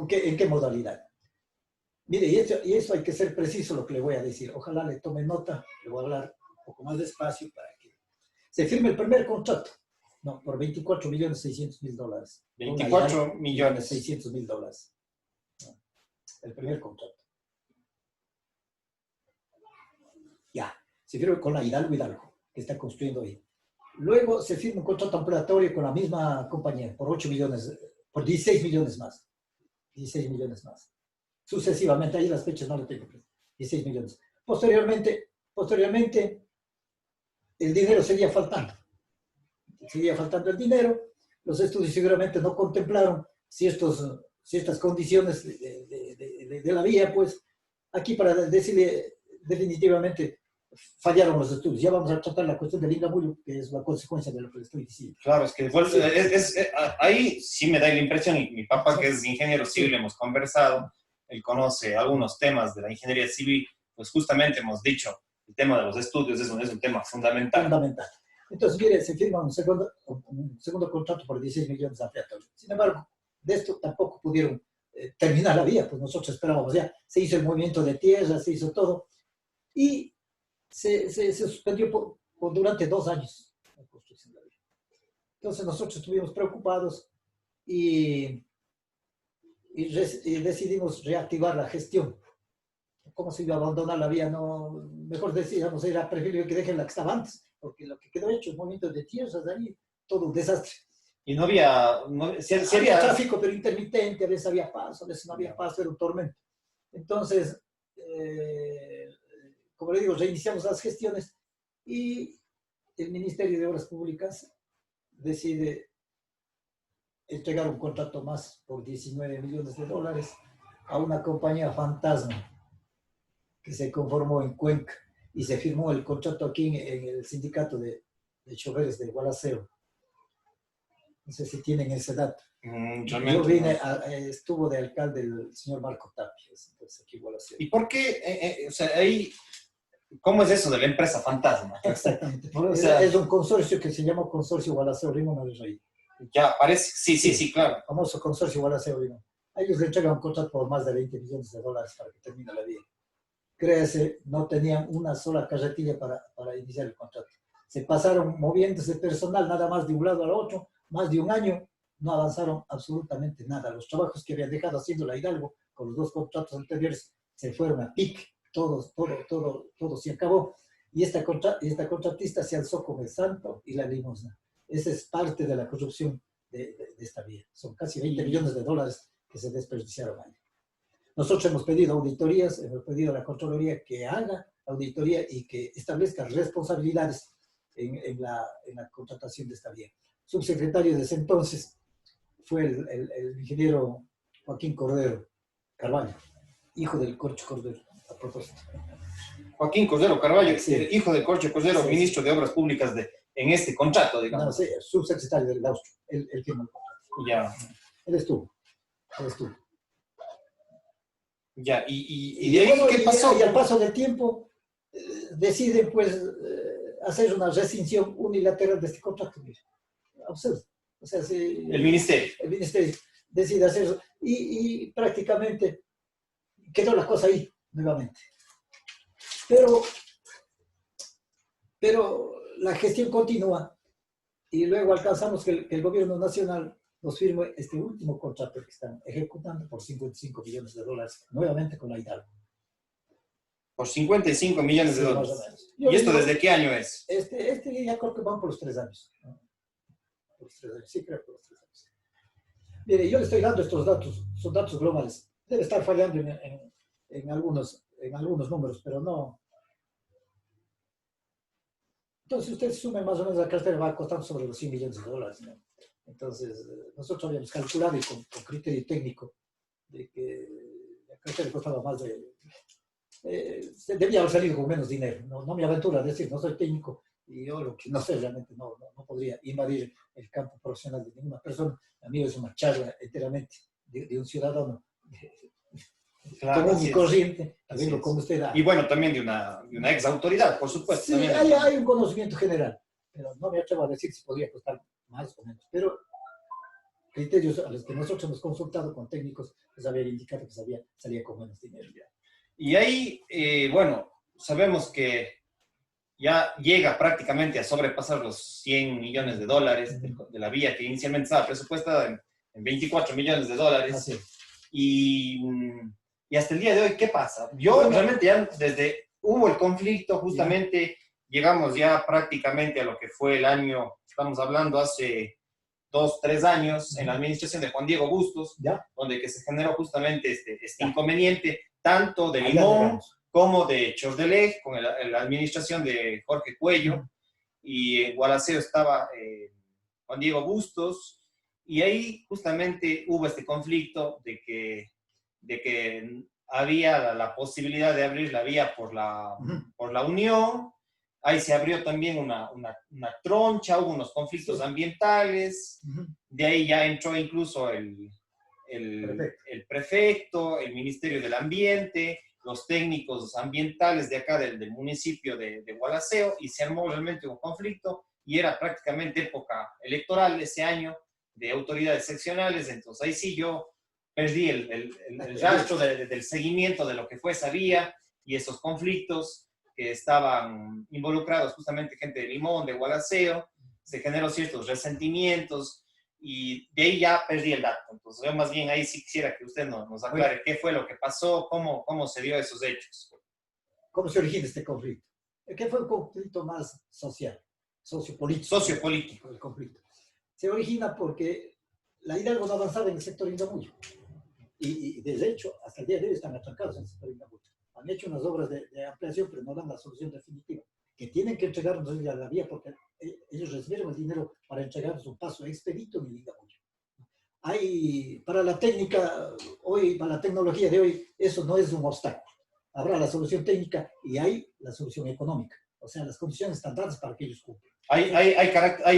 Speaker 2: ¿En qué modalidad? Mire, y eso hay que ser preciso lo que le voy a decir. Ojalá le tome nota, le voy a hablar un poco más despacio para que se firme el primer contrato. No, por $24.600.000.
Speaker 1: 24.600.000
Speaker 2: dólares. No, el primer contrato. Ya, se firma con la Hidalgo, que está construyendo hoy. Luego se firma un contrato ampliatorio con la misma compañía por 16 millones más. 16 millones más. Sucesivamente, ahí las fechas no lo tengo. 16 millones. Posteriormente, el dinero seguía faltando. Seguía faltando el dinero. Los estudios seguramente no contemplaron si estas condiciones de la vía, pues, aquí para decirle definitivamente fallaron los estudios. Ya vamos a tratar la cuestión del Ingamullo, que es la consecuencia de lo que le estoy diciendo.
Speaker 1: Claro, es que ahí sí me da la impresión, y mi papá, que es ingeniero civil, hemos conversado, él conoce algunos temas de la ingeniería civil, pues justamente hemos dicho, el tema de los estudios es un tema fundamental.
Speaker 2: Entonces, mire, se firma un segundo contrato por 16 millones de ampliatorio. Sin embargo, de esto tampoco pudieron terminar la vía, pues nosotros esperábamos ya. Se hizo el movimiento de tierra, se hizo todo, y se suspendió durante 2 años la construcción de la vía. Entonces nosotros estuvimos preocupados y decidimos reactivar la gestión. ¿cómo se iba a abandonar la vía? No, mejor decíamos, era preferible que dejen la que estaba antes, porque lo que quedó hecho es movimientos de tierras de ahí, todo un desastre.
Speaker 1: Y no había, no, si
Speaker 2: Había
Speaker 1: había...
Speaker 2: tráfico, pero intermitente, a veces había paso, a veces no había paso, era un tormento. Entonces, como le digo, reiniciamos las gestiones y el Ministerio de Obras Públicas decide entregar un contrato más por 19 millones de dólares a una compañía fantasma que se conformó en Cuenca y se firmó el contrato aquí en el sindicato de choferes de Gualaceo. No sé si tienen ese dato. Yo vine, estuvo de alcalde el señor Marco Tapia, entonces aquí en Gualaceo.
Speaker 1: ¿Y por qué? O sea, ahí, ¿cómo es eso de la empresa fantasma?
Speaker 2: Exactamente.
Speaker 1: O sea,
Speaker 2: es un consorcio que se llama Consorcio Gualaceo Limón de Rey.
Speaker 1: Ya, parece, sí, claro.
Speaker 2: Famoso Consorcio Gualaceo Limón. A ellos le entregan un contrato por más de 20 millones de dólares para que termine la vía. Créase, no tenían una sola carretilla para iniciar el contrato. Se pasaron moviéndose personal nada más de un lado al otro, más de un año, no avanzaron absolutamente nada. Los trabajos que habían dejado haciendo la Hidalgo con los dos contratos anteriores se fueron a pique, todo se acabó. Y esta contratista se alzó con el santo y la limosna. Esa es parte de la corrupción de esta vía. Son casi 20 millones de dólares que se desperdiciaron ahí. Nosotros hemos pedido auditorías, hemos pedido a la Contraloría que haga auditoría y que establezca responsabilidades en la contratación de esta vía. Subsecretario de ese entonces fue el ingeniero Joaquín Cordero Carvalho, hijo del Corcho Cordero, a propósito.
Speaker 1: Joaquín Cordero Carvalho,
Speaker 2: sí.
Speaker 1: Hijo del Corcho Cordero, sí, ministro de Obras Públicas en este contrato, digamos.
Speaker 2: No, sí, subsecretario del Austro, él firmó el contrato.
Speaker 1: Ya.
Speaker 2: Él estuvo.
Speaker 1: Ya, y de ahí, bueno, ¿qué pasó?
Speaker 2: Y al paso del tiempo deciden, pues, hacer una rescisión unilateral de este contrato. Absurdo. O sea,
Speaker 1: el ministerio
Speaker 2: decide hacer eso. Y prácticamente quedó la cosa ahí, nuevamente. Pero la gestión continúa y luego alcanzamos que el gobierno nacional nos firme este último contrato que están ejecutando por 55 millones de dólares, nuevamente con la Hidalgo.
Speaker 1: Por 55 millones de dólares. Más o menos. ¿Y esto desde qué año es?
Speaker 2: Este ya creo que van por los 3 años. ¿No? Por los 3 años, sí, creo por los 3 años. Mire, yo le estoy dando estos datos, son datos globales. Debe estar fallando en algunos números, pero no. Entonces, usted sume más o menos la cartera, va a costar sobre los 100 millones de dólares, ¿no? Entonces, nosotros habíamos calculado y con criterio técnico de que la cartera costaba más de... debía haber salido con menos dinero. No me aventuro a decir, no soy técnico y yo lo que no sé realmente no podría invadir el campo profesional de ninguna persona. A mí es una charla enteramente de un ciudadano
Speaker 1: claro,
Speaker 2: común y corriente, también como usted da.
Speaker 1: Y bueno, también de una ex autoridad, por supuesto.
Speaker 2: Sí, hay un conocimiento general, pero no me atrevo a decir si podría costar más o menos. Pero criterios a los que nosotros hemos consultado con técnicos, les había indicado que salía con menos dinero ya.
Speaker 1: Y ahí, bueno, sabemos que ya llega prácticamente a sobrepasar los 100 millones de dólares de la vía que inicialmente estaba presupuestada en 24 millones de dólares.
Speaker 2: Así.
Speaker 1: Y hasta el día de hoy, ¿qué pasa? Yo realmente ya desde hubo el conflicto, justamente llegamos ya prácticamente a lo que fue el año, estamos hablando hace 2-3 años, en la administración de Juan Diego Bustos, donde que se generó justamente este inconveniente, tanto de Limón como de Chordelej, con la administración de Jorge Cuello, y en Gualaceo estaba Juan Diego Bustos, y ahí justamente hubo este conflicto de que había la posibilidad de abrir la vía por la Unión. Ahí se abrió también una troncha, hubo unos conflictos ambientales. De ahí ya entró incluso el prefecto, el Ministerio del Ambiente, los técnicos ambientales de acá del municipio de Gualaceo, y se armó realmente un conflicto, y era prácticamente época electoral ese año de autoridades seccionales. Entonces ahí sí yo perdí el rastro del seguimiento de lo que fue esa vía y esos conflictos que estaban involucrados justamente gente de Limón, de Gualaceo. Se generó ciertos resentimientos y de ahí ya perdí el dato. Entonces yo más bien ahí sí quisiera que usted nos aclare qué fue lo que pasó, cómo se dio esos hechos.
Speaker 2: ¿Cómo se origina este conflicto? Que fue un conflicto más social, sociopolítico.
Speaker 1: Sociopolítico.
Speaker 2: El conflicto. Se origina porque la Hidalgo no avanzaba en el sector Ingamuyo. Y de hecho, hasta el día de hoy están atrancados en el sector Ingamuyo. Han hecho unas obras de ampliación, pero no dan la solución definitiva. Que tienen que entregarnos la vía porque ellos recibieron el dinero para entregarnos un paso expedito en el Ingamuyo. Hay, para la técnica, hoy, para la tecnología de hoy, eso no es un obstáculo. Habrá la solución técnica y hay la solución económica. O sea, las condiciones están dadas para que ellos cumplan.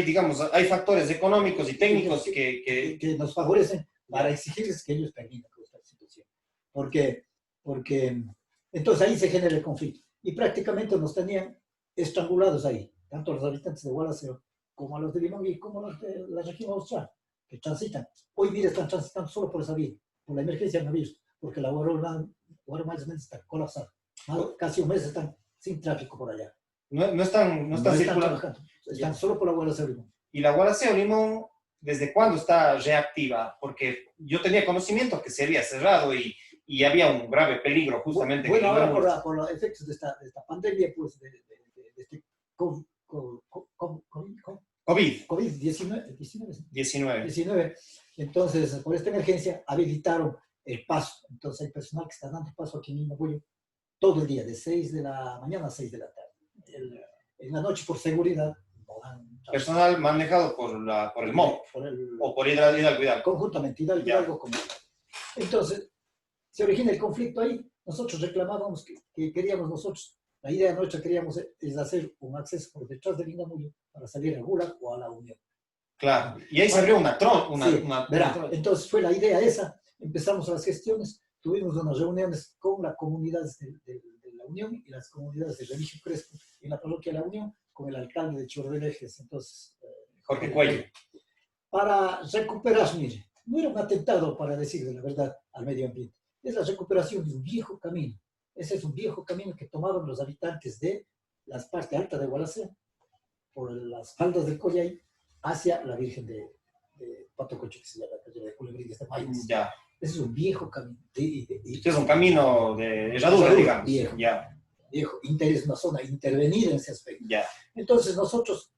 Speaker 1: Digamos, hay factores económicos y técnicos
Speaker 2: que nos favorecen para exigirles que ellos terminen con esta situación. Porque entonces ahí se genera el conflicto. Y prácticamente nos tenían estrangulados ahí, tanto los habitantes de Gualaceo como a los de Limón y como a los de la región austral, que transitan. Hoy día están transitando solo por esa vía, por la emergencia del navío, porque la Guaromalles está colapsada. Casi un mes están sin tráfico por allá.
Speaker 1: No están circulando.
Speaker 2: Están solo por la Gualaceo Limón.
Speaker 1: ¿Y la Gualaceo Limón desde cuándo está reactiva? Porque yo tenía conocimiento que se había cerrado y había un grave peligro justamente.
Speaker 2: Bueno, ahora por los efectos de esta pandemia, pues de este COVID-19, entonces por esta emergencia habilitaron el paso. Entonces hay personal que está dando paso aquí en Ingamuyo todo el día, de 6 de la mañana a 6 de la tarde. En la noche, por seguridad, no dan
Speaker 1: personal manejado por el MOP o por Hidalgo.
Speaker 2: Conjuntamente, Hidalgo como. Entonces, se origina el conflicto ahí. Nosotros reclamábamos que queríamos nosotros, la idea nuestra queríamos es hacer un acceso por detrás del Ingamuyo para salir a Gulag o a la Unión.
Speaker 1: Claro, y ahí se abrió una
Speaker 2: entonces fue la idea esa, empezamos las gestiones, tuvimos unas reuniones con las comunidades de la Unión y las comunidades de Remigio Crespo en la parroquia de la Unión, con el alcalde de Chorrelejes, entonces
Speaker 1: Jorge Cuello.
Speaker 2: Para recuperar, mire, no era un atentado, para decir la verdad, al medio ambiente, es la recuperación de un viejo camino. Ese es un viejo camino que tomaban los habitantes de las partes altas de Gualaceo, por las faldas del Collay, hacia la Virgen de Patococho, que se llama la calle de Culebrines de Mayas.
Speaker 1: Ya.
Speaker 2: Ese es un viejo camino.
Speaker 1: Es un camino de herradura, digamos.
Speaker 2: Viejo. Es una zona intervenida en ese aspecto.
Speaker 1: Ya.
Speaker 2: Entonces nosotros,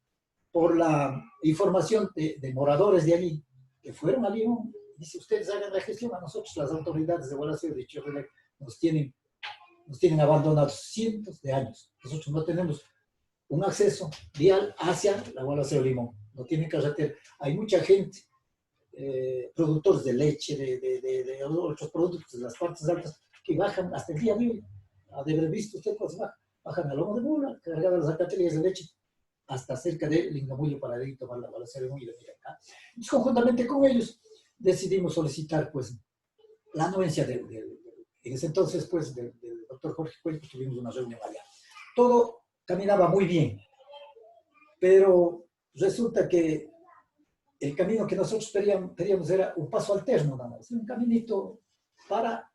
Speaker 2: por la información de moradores de allí, que fueron a Limón, dice, ustedes hagan la gestión, a nosotros las autoridades de Gualaceo de Chorrelejes nos tienen abandonados cientos de años. Nosotros no tenemos un acceso vial hacia la Gualaceo Limón. No tiene carretera. Hay mucha gente, productores de leche, de otros productos de las partes altas, que bajan hasta el día de hoy. Ha de haber visto usted cómo se bajan a lomo de mula, cargadas las alcatelías de leche, hasta cerca del Ingamuyo para ir tomar la Gualaceo Limón y venir acá. Entonces, conjuntamente con ellos, decidimos solicitar, pues, la anuencia en ese entonces, pues, del doctor Jorge Cuello, pues, tuvimos una reunión allá. Todo caminaba muy bien, pero resulta que el camino que nosotros pedíamos era un paso alterno, nada más, un caminito para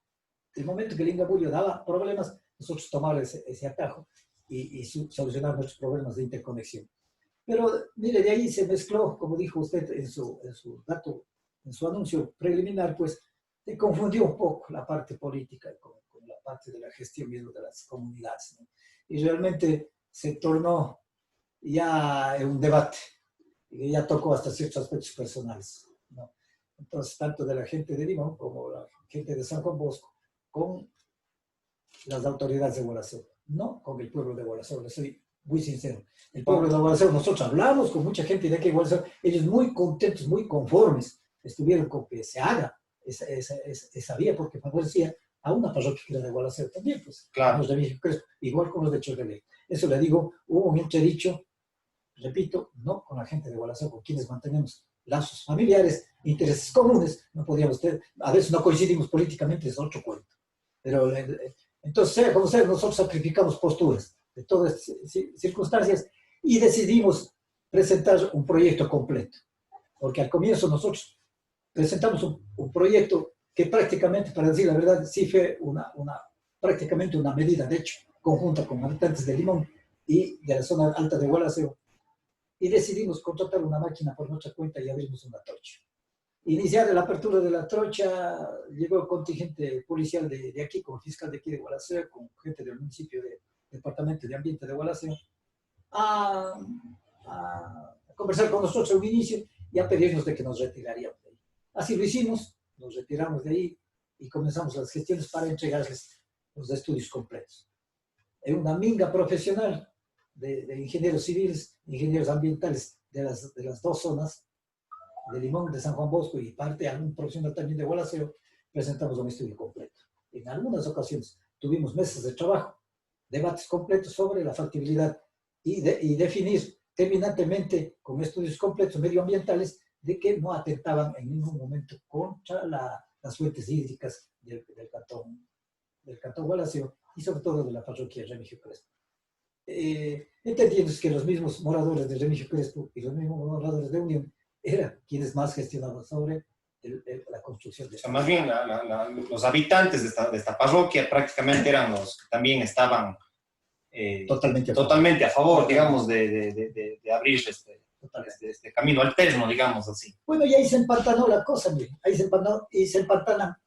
Speaker 2: el momento que el Ingamuyo daba problemas, nosotros tomar ese atajo y solucionar nuestros problemas de interconexión. Pero mire, de ahí se mezcló, como dijo usted en su anuncio preliminar, pues se confundió un poco la parte política con la parte de la gestión mismo de las comunidades, ¿no? Y realmente se tornó ya un debate, y ya tocó hasta ciertos aspectos personales, ¿no? Entonces, tanto de la gente de Limón como la gente de San Juan Bosco, con las autoridades de Gualaceo, no con el pueblo de Gualaceo, les soy muy sincero. El pueblo de Gualaceo, nosotros hablamos con mucha gente de aquí de Gualaceo, ellos muy contentos, muy conformes, estuvieron con que se haga esa vía, porque favorecía a una parroquia que era de Gualaceo también, pues,
Speaker 1: claro.
Speaker 2: Los de México Crespo, igual con los de Chorrelejes. Eso le digo, hubo un entredicho, repito, no con la gente de Gualaceo, con quienes mantenemos lazos familiares, intereses comunes, no podíamos a veces no coincidimos políticamente, es otro cuento. Pero entonces, sea como sea, nosotros sacrificamos posturas de todas circunstancias y decidimos presentar un proyecto completo. Porque al comienzo nosotros presentamos un proyecto que prácticamente, para decir la verdad, sí fue prácticamente una medida, de hecho, conjunta con habitantes de Limón y de la zona alta de Gualaceo. Y decidimos contratar una máquina por nuestra cuenta y abrimos una trocha. Iniciada la apertura de la trocha, llegó el contingente policial de aquí, con el fiscal de aquí de Gualaceo, con gente del municipio Departamento de Ambiente de Gualaceo, a conversar con nosotros en un inicio y a pedirnos de que nos retiraríamos de ahí. Así lo hicimos, nos retiramos de ahí y comenzamos las gestiones para entregarles los estudios completos. En una minga profesional de ingenieros civiles, ingenieros ambientales de las dos zonas, de Limón, de San Juan Bosco y parte, algún profesional también de Gualaceo, presentamos un estudio completo. En algunas ocasiones tuvimos mesas de trabajo, debates completos sobre la factibilidad y definir terminantemente con estudios completos medioambientales de que no atentaban en ningún momento contra las fuentes hídricas del cantón Gualaceo y sobre todo de la parroquia Remigio Crespo. Entendiendo que los mismos moradores de Remigio Crespo y los mismos moradores de Unión eran quienes más gestionaban sobre la construcción de
Speaker 1: O sea, más bien los habitantes de esta parroquia prácticamente eran los que también estaban totalmente a favor, digamos, de abrir este camino alterno, digamos así.
Speaker 2: Bueno, y ahí se empantanó la cosa, miren, ahí se empantanó y se empantana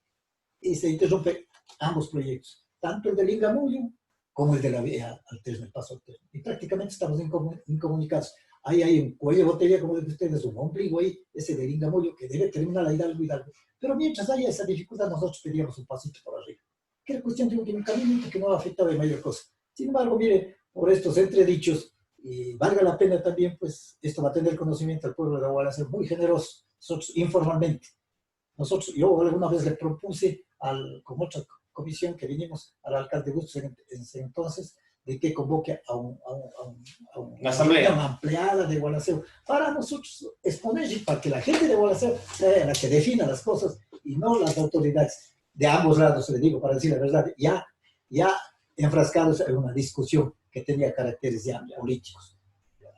Speaker 2: y se interrumpe ambos proyectos, tanto el del Ingamullo como el de la vía alterna, el paso alterno. Y prácticamente estamos incomunicados. Ahí hay un cuello de botella, como dicen ustedes, un ombligo ahí, ese del Ingamullo, que debe terminar a Hidalgo. Pero mientras haya esa dificultad, nosotros pedíamos un pasito por arriba, que era cuestión de un caminito que no afectaba de mayor cosa. Sin embargo, mire, por estos entredichos, y valga la pena también, pues, esto va a tener conocimiento al pueblo de Gualaceo, muy generoso, nosotros informalmente. Yo alguna vez le propuse, con otra comisión que vinimos al alcalde Bustos en ese entonces, de que convoque a una
Speaker 1: asamblea
Speaker 2: ampliada de Gualaceo para nosotros exponer y para que la gente de Gualaceo sea la que defina las cosas y no las autoridades de ambos lados, le digo, para decir la verdad, ya enfrascados en una discusión que tenía caracteres ya políticos.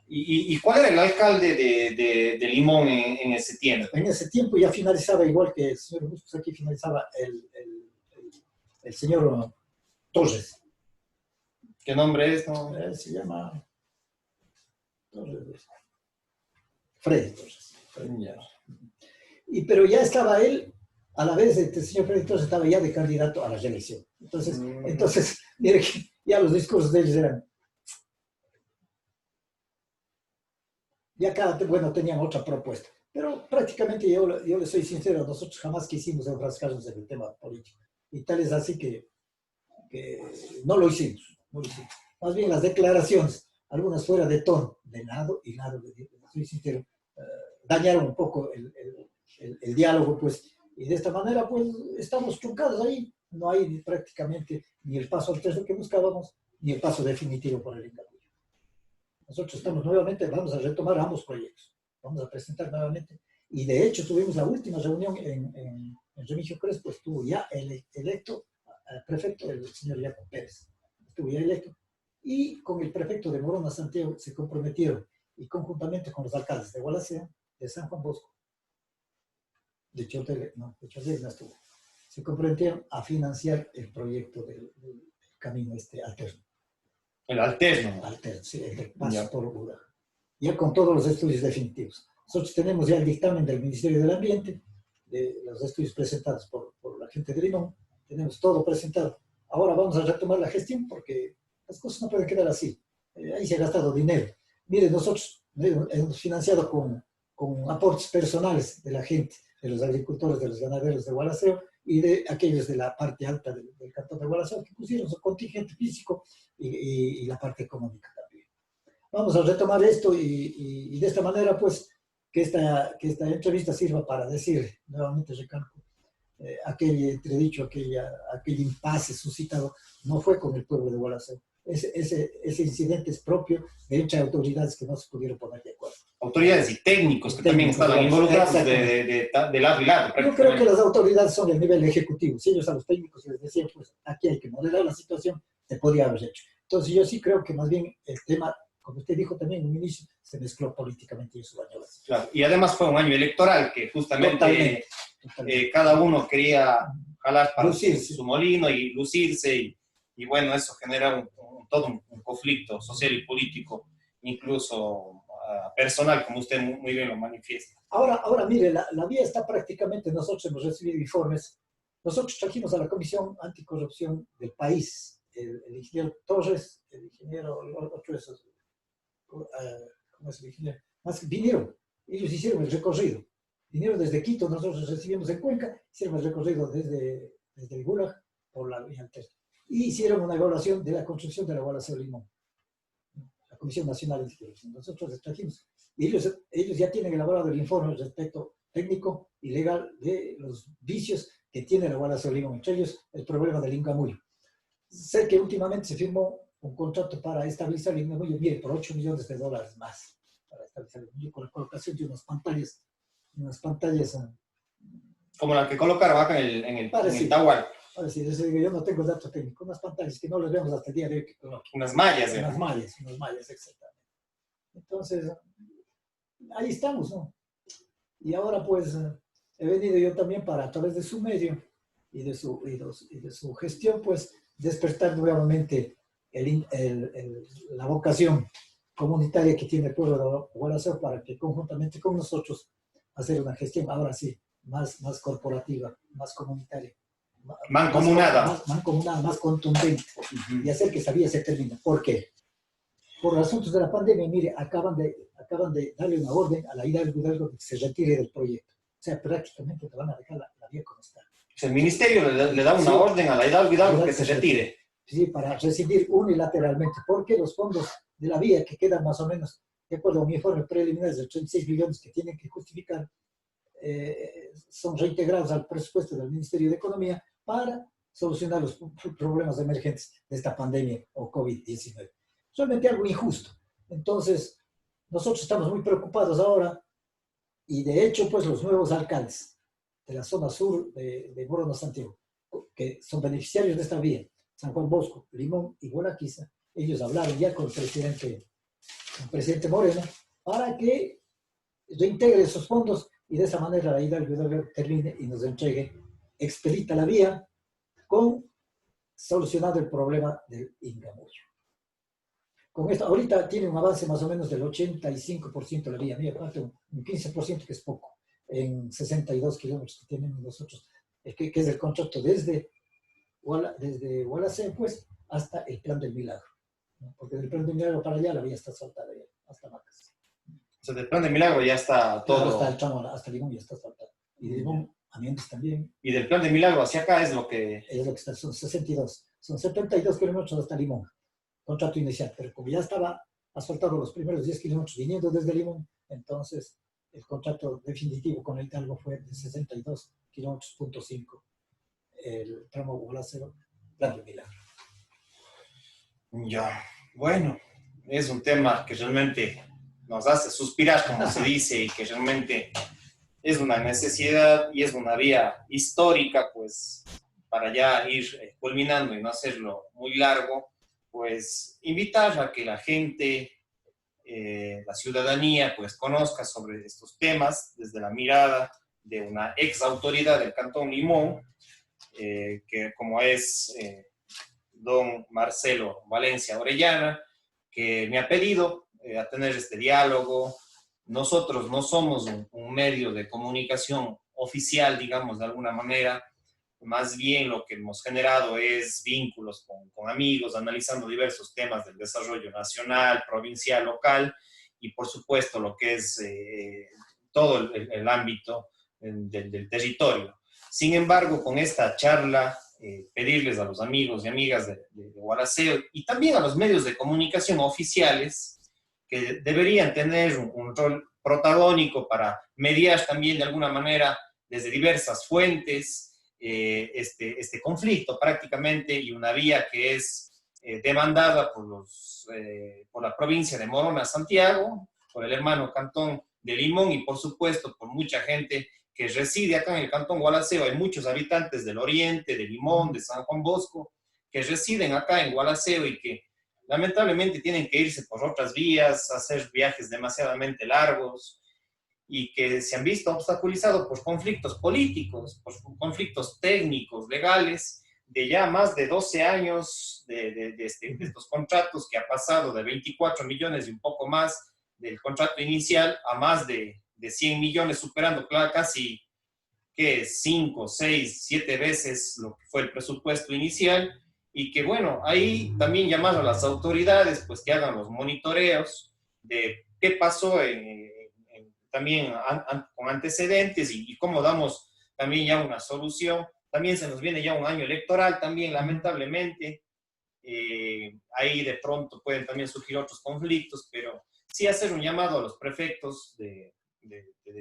Speaker 1: ¿Y cuál era el alcalde de Limón en ese tiempo?
Speaker 2: En ese tiempo ya finalizaba, igual que el señor Bustos aquí, finalizaba el señor Torres.
Speaker 1: ¿Qué nombre es? No?
Speaker 2: Se llama Torres. Freddy Torres. Pero ya estaba él, a la vez el señor Freddy Torres estaba ya de candidato a la reelección. Entonces mire que ya los discursos de ellos eran... Ya tenían otra propuesta. Pero prácticamente yo le soy sincero, nosotros jamás quisimos enfrascarnos en el tema político. Y tal es así que no lo hicimos. Más bien las declaraciones, algunas fuera de tono, de lado y lado, soy sincero, dañaron un poco el diálogo, pues, y de esta manera, pues, estamos truncados ahí. No hay prácticamente ni el paso alterno que buscábamos, ni el paso definitivo por el Ingamullo. Nosotros estamos nuevamente, vamos a retomar ambos proyectos, vamos a presentar nuevamente, y de hecho tuvimos la última reunión en Remigio Crespo, estuvo ya electo prefecto, el señor Jacob Pérez, estuvo ya electo, y con el prefecto de Morona Santiago se comprometieron, y conjuntamente con los alcaldes de Gualaceo, de San Juan Bosco, de Chortele no estuvo, se comprometieron a financiar el proyecto del camino alterno.
Speaker 1: El alterno.
Speaker 2: Alterno, sí, el de paso por Buda. Ya con todos los estudios definitivos. Nosotros tenemos ya el dictamen del Ministerio del Ambiente, de los estudios presentados por la gente de Limón, tenemos todo presentado. Ahora vamos a retomar la gestión porque las cosas no pueden quedar así. Ahí se ha gastado dinero. Mire, nosotros hemos financiado con aportes personales de la gente, de los agricultores, de los ganaderos de Gualaceo y de aquellos de la parte alta del cantón de Gualaceo que pusieron su contingente físico y la parte económica también. Vamos a retomar esto y de esta manera, pues, que esta entrevista sirva para decir, nuevamente recalco, aquel entredicho, aquel impasse suscitado, no fue con el pueblo de Gualaceo. Ese incidente es propio de entre autoridades que no se pudieron poner de acuerdo.
Speaker 1: Autoridades y técnicos que también estaban involucrados de lado y lado.
Speaker 2: Yo creo que las autoridades son el nivel ejecutivo. Si ellos a los técnicos les decían, pues aquí hay que moderar la situación, se podía haber hecho. Entonces yo sí creo que más bien el tema, como usted dijo también en un inicio, se mezcló políticamente y eso dañó la situación.
Speaker 1: Claro, y además fue un año electoral que justamente cada uno quería jalar para su molino y lucirse y bueno, eso genera todo un conflicto social y político, incluso personal, como usted muy bien lo manifiesta.
Speaker 2: Ahora mire, la vía está prácticamente, nosotros hemos recibido informes, nosotros trajimos a la Comisión Anticorrupción del país el ingeniero Torres, el ingeniero, otro de esos, ¿cómo es el ingeniero? Más vinieron, ellos hicieron el recorrido. Vinieron desde Quito, nosotros recibimos en Cuenca, hicieron el recorrido desde el Gulag por la vía alterna. Y hicieron una evaluación de la construcción de la Gualaceo Limón, la Comisión Nacional de Investigación. Nosotros les trajimos. Y ellos ya tienen elaborado el informe respecto técnico y legal de los vicios que tiene la Gualaceo Limón, entre ellos el problema del Incamuyo. Sé que últimamente se firmó un contrato para estabilizar el Incamuyo, mire, por $8 millones más, para estabilizar el Incamuyo, con la colocación de unas pantallas
Speaker 1: como la que colocaron acá en el Tahual.
Speaker 2: Parecido, yo no tengo el dato técnico, unas pantallas que no les vemos hasta el día de hoy.
Speaker 1: Unas mallas.
Speaker 2: Unas mallas, exactamente. Entonces, ahí estamos, ¿no? Y ahora pues he venido yo también para, a través de su medio y de su gestión, pues despertar nuevamente la vocación comunitaria que tiene el pueblo de Gualaceo para que conjuntamente con nosotros hacer una gestión ahora sí, más corporativa, más comunitaria.
Speaker 1: Mancomunada.
Speaker 2: Más contundente. Uh-huh. Y hacer que esa vía se termine. ¿Por qué? Por los asuntos de la pandemia, mire, acaban de darle una orden a la Hidalgo de que se retire del proyecto. O sea, prácticamente te van a dejar la vía como está.
Speaker 1: Pues el ministerio le da una orden a la Hidalgo que se retire.
Speaker 2: Sí, para rescindir unilateralmente, porque los fondos de la vía que quedan más o menos, de acuerdo a mi informe preliminar, de 36 millones que tienen que justificar, son reintegrados al presupuesto del Ministerio de Economía para solucionar los problemas emergentes de esta pandemia o COVID-19. Realmente algo injusto. Entonces, nosotros estamos muy preocupados ahora y de hecho, pues los nuevos alcaldes de la zona sur de Morona Santiago, que son beneficiarios de esta vía, San Juan Bosco, Limón y Buenaquiza, ellos hablaron ya con el presidente Moreno para que reintegre esos fondos y de esa manera la Hidalgo termine y nos entregue, expedita la vía con solucionado el problema del Incamuyo. Con esto, ahorita tiene un avance más o menos del 85% de la vía, mira, falta un 15% que es poco, en 62 kilómetros que tenemos nosotros, que es el contrato desde Gualaceo, pues, hasta el Plan del Milagro, ¿no? Porque del Plan del Milagro para allá la vía está asfaltada ya, hasta Macas.
Speaker 1: O sea, del Plan del Milagro ya está todo.
Speaker 2: Claro, hasta el tramo, hasta Limón ya está asfaltado. Y de Limón a Mientes también.
Speaker 1: Y del Plan del Milagro hacia acá es lo que
Speaker 2: está, son 62. Son 72 kilómetros hasta Limón. Contrato inicial. Pero como ya estaba asfaltado los primeros 10 kilómetros viniendo desde Limón, entonces el contrato definitivo con el Hidalgo fue de 62 kilómetros, .5. El tramo Gualaceo, Plan del Milagro.
Speaker 1: Ya, bueno, es un tema que realmente nos hace suspirar, como se dice, y que realmente es una necesidad y es una vía histórica, pues, para ya ir culminando y no hacerlo muy largo, pues, invitar a que la gente, la ciudadanía, pues, conozca sobre estos temas desde la mirada de una ex autoridad del Cantón Limón, que como es don Marcelo Valencia Orellana, que me ha pedido a tener este diálogo. Nosotros no somos un medio de comunicación oficial, digamos, de alguna manera. Más bien lo que hemos generado es vínculos con amigos, analizando diversos temas del desarrollo nacional, provincial, local, y por supuesto lo que es todo el ámbito del territorio. Sin embargo, con esta charla, pedirles a los amigos y amigas de Gualaceo y también a los medios de comunicación oficiales que deberían tener un rol protagónico para mediar también de alguna manera desde diversas fuentes este conflicto prácticamente, y una vía que es demandada por la provincia de Morona Santiago, por el hermano Cantón de Limón y por supuesto por mucha gente que reside acá en el Cantón Gualaceo. Hay muchos habitantes del oriente, de Limón, de San Juan Bosco, que residen acá en Gualaceo y que lamentablemente tienen que irse por otras vías, hacer viajes demasiadamente largos y que se han visto obstaculizados por conflictos políticos, por conflictos técnicos, legales, de ya más de 12 años de estos contratos que ha pasado de 24 millones y un poco más del contrato inicial a más de 100 millones, superando casi que 5, 6, 7 veces lo que fue el presupuesto inicial, y que bueno, ahí también llamar a las autoridades pues que hagan los monitoreos de qué pasó también con antecedentes y cómo damos también ya una solución. También se nos viene ya un año electoral también, lamentablemente. Ahí de pronto pueden también surgir otros conflictos, pero sí hacer un llamado a los prefectos de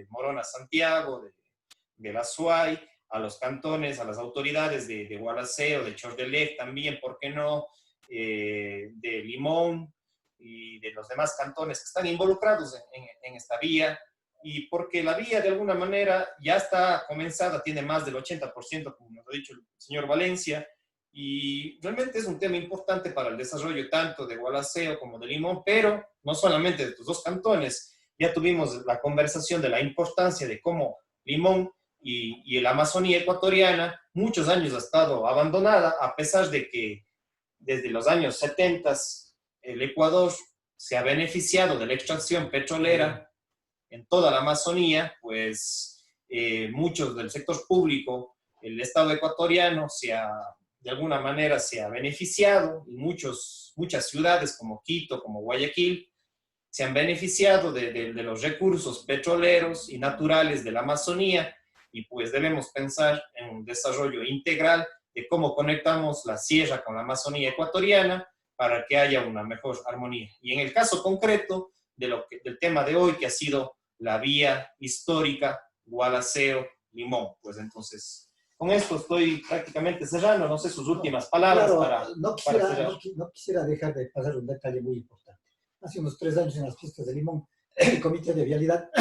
Speaker 1: Morona Santiago, de la SUAY, a los cantones, a las autoridades de Gualaceo, de Chordelec también, ¿por qué no? De Limón y de los demás cantones que están involucrados en esta vía, y porque la vía de alguna manera ya está comenzada, tiene más del 80%, como nos ha dicho el señor Valencia, y realmente es un tema importante para el desarrollo tanto de Gualaceo como de Limón, pero no solamente de estos dos cantones. Ya tuvimos la conversación de la importancia de cómo Limón y la Amazonía ecuatoriana muchos años ha estado abandonada, a pesar de que desde los años 70 el Ecuador se ha beneficiado de la extracción petrolera en toda la Amazonía, pues muchos del sector público, el Estado ecuatoriano de alguna manera se ha beneficiado, y muchas ciudades como Quito, como Guayaquil, se han beneficiado de los recursos petroleros y naturales de la Amazonía, y pues debemos pensar en un desarrollo integral de cómo conectamos la sierra con la Amazonía ecuatoriana para que haya una mejor armonía. Y en el caso concreto del tema de hoy, que ha sido la vía histórica Gualaceo-Limón, pues entonces, con esto estoy prácticamente cerrando, no sé sus últimas palabras
Speaker 2: claro,
Speaker 1: para cerrar.
Speaker 2: no quisiera dejar de pasar un detalle muy importante. Hace unos 3 años en las fiestas de Limón, el Comité de Vialidad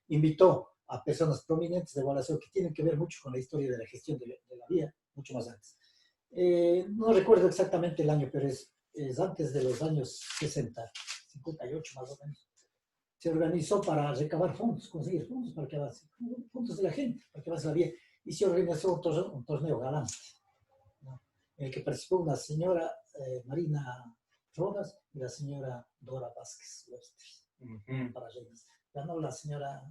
Speaker 2: invitó a personas prominentes de Gualaceo que tienen que ver mucho con la historia de la gestión de la vía, mucho más antes. No recuerdo exactamente el año, pero es antes de los años 60, 58 más o menos. Se organizó para recabar fondos, conseguir fondos para que avance, fondos de la gente, para que avance la vía. Y se organizó un torneo galante, ¿no? En el que participó una señora Marina Rodas y la señora Dora Vázquez para reinas. Ganó la señora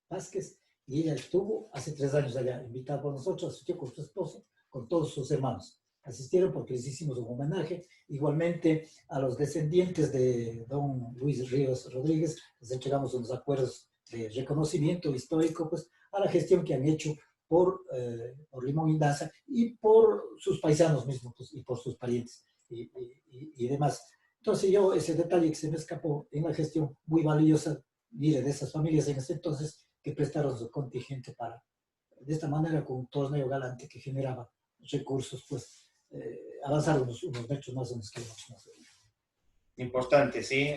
Speaker 2: Vázquez y ella estuvo hace 3 años allá, invitada por nosotros, asistió con su esposo, con todos sus hermanos. Asistieron porque les hicimos un homenaje. Igualmente a los descendientes de don Luis Ríos Rodríguez les entregamos unos acuerdos de reconocimiento histórico pues, a la gestión que han hecho por Limón Indaza y por sus paisanos mismos pues, y por sus parientes y demás. Entonces yo, ese detalle que se me escapó en la gestión, muy valiosa, mire, de esas familias en ese entonces que prestaron su contingente para, de esta manera, con un torneo galante que generaba recursos, pues, avanzar unos metros más en los kilómetros más.
Speaker 1: Importante, sí.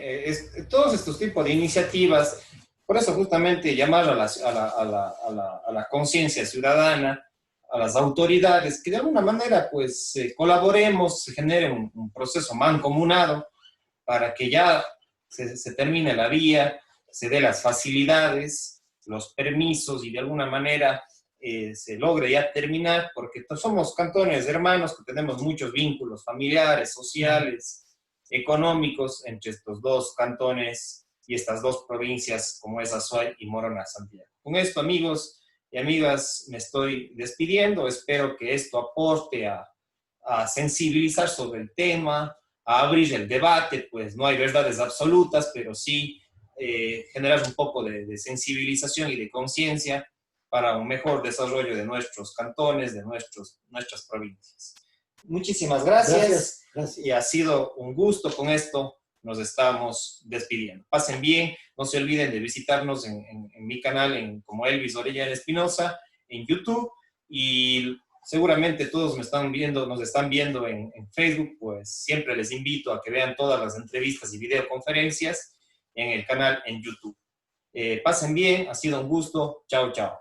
Speaker 1: Todos estos tipos de iniciativas, por eso justamente llamar a la conciencia ciudadana, a las autoridades, que de alguna manera pues colaboremos, se genere un proceso mancomunado para que ya se termine la vía, se dé las facilidades, los permisos y de alguna manera se logre ya terminar, porque somos cantones hermanos que tenemos muchos vínculos familiares, sociales, económicos entre estos dos cantones y estas dos provincias como es Azuay y Morona Santiago. Con esto, amigos y amigas, me estoy despidiendo. Espero que esto aporte a sensibilizar sobre el tema, a abrir el debate, pues no hay verdades absolutas, pero sí generar un poco de sensibilización y de conciencia para un mejor desarrollo de nuestros cantones, de nuestras provincias. Muchísimas gracias.
Speaker 2: Gracias.
Speaker 1: Y ha sido un gusto. Con esto nos estamos despidiendo. Pasen bien, no se olviden de visitarnos en mi canal como Elvis Orellana Espinosa en YouTube, y seguramente todos nos están viendo en Facebook, pues siempre les invito a que vean todas las entrevistas y videoconferencias en el canal en YouTube. Pasen bien, ha sido un gusto. Chao, chao.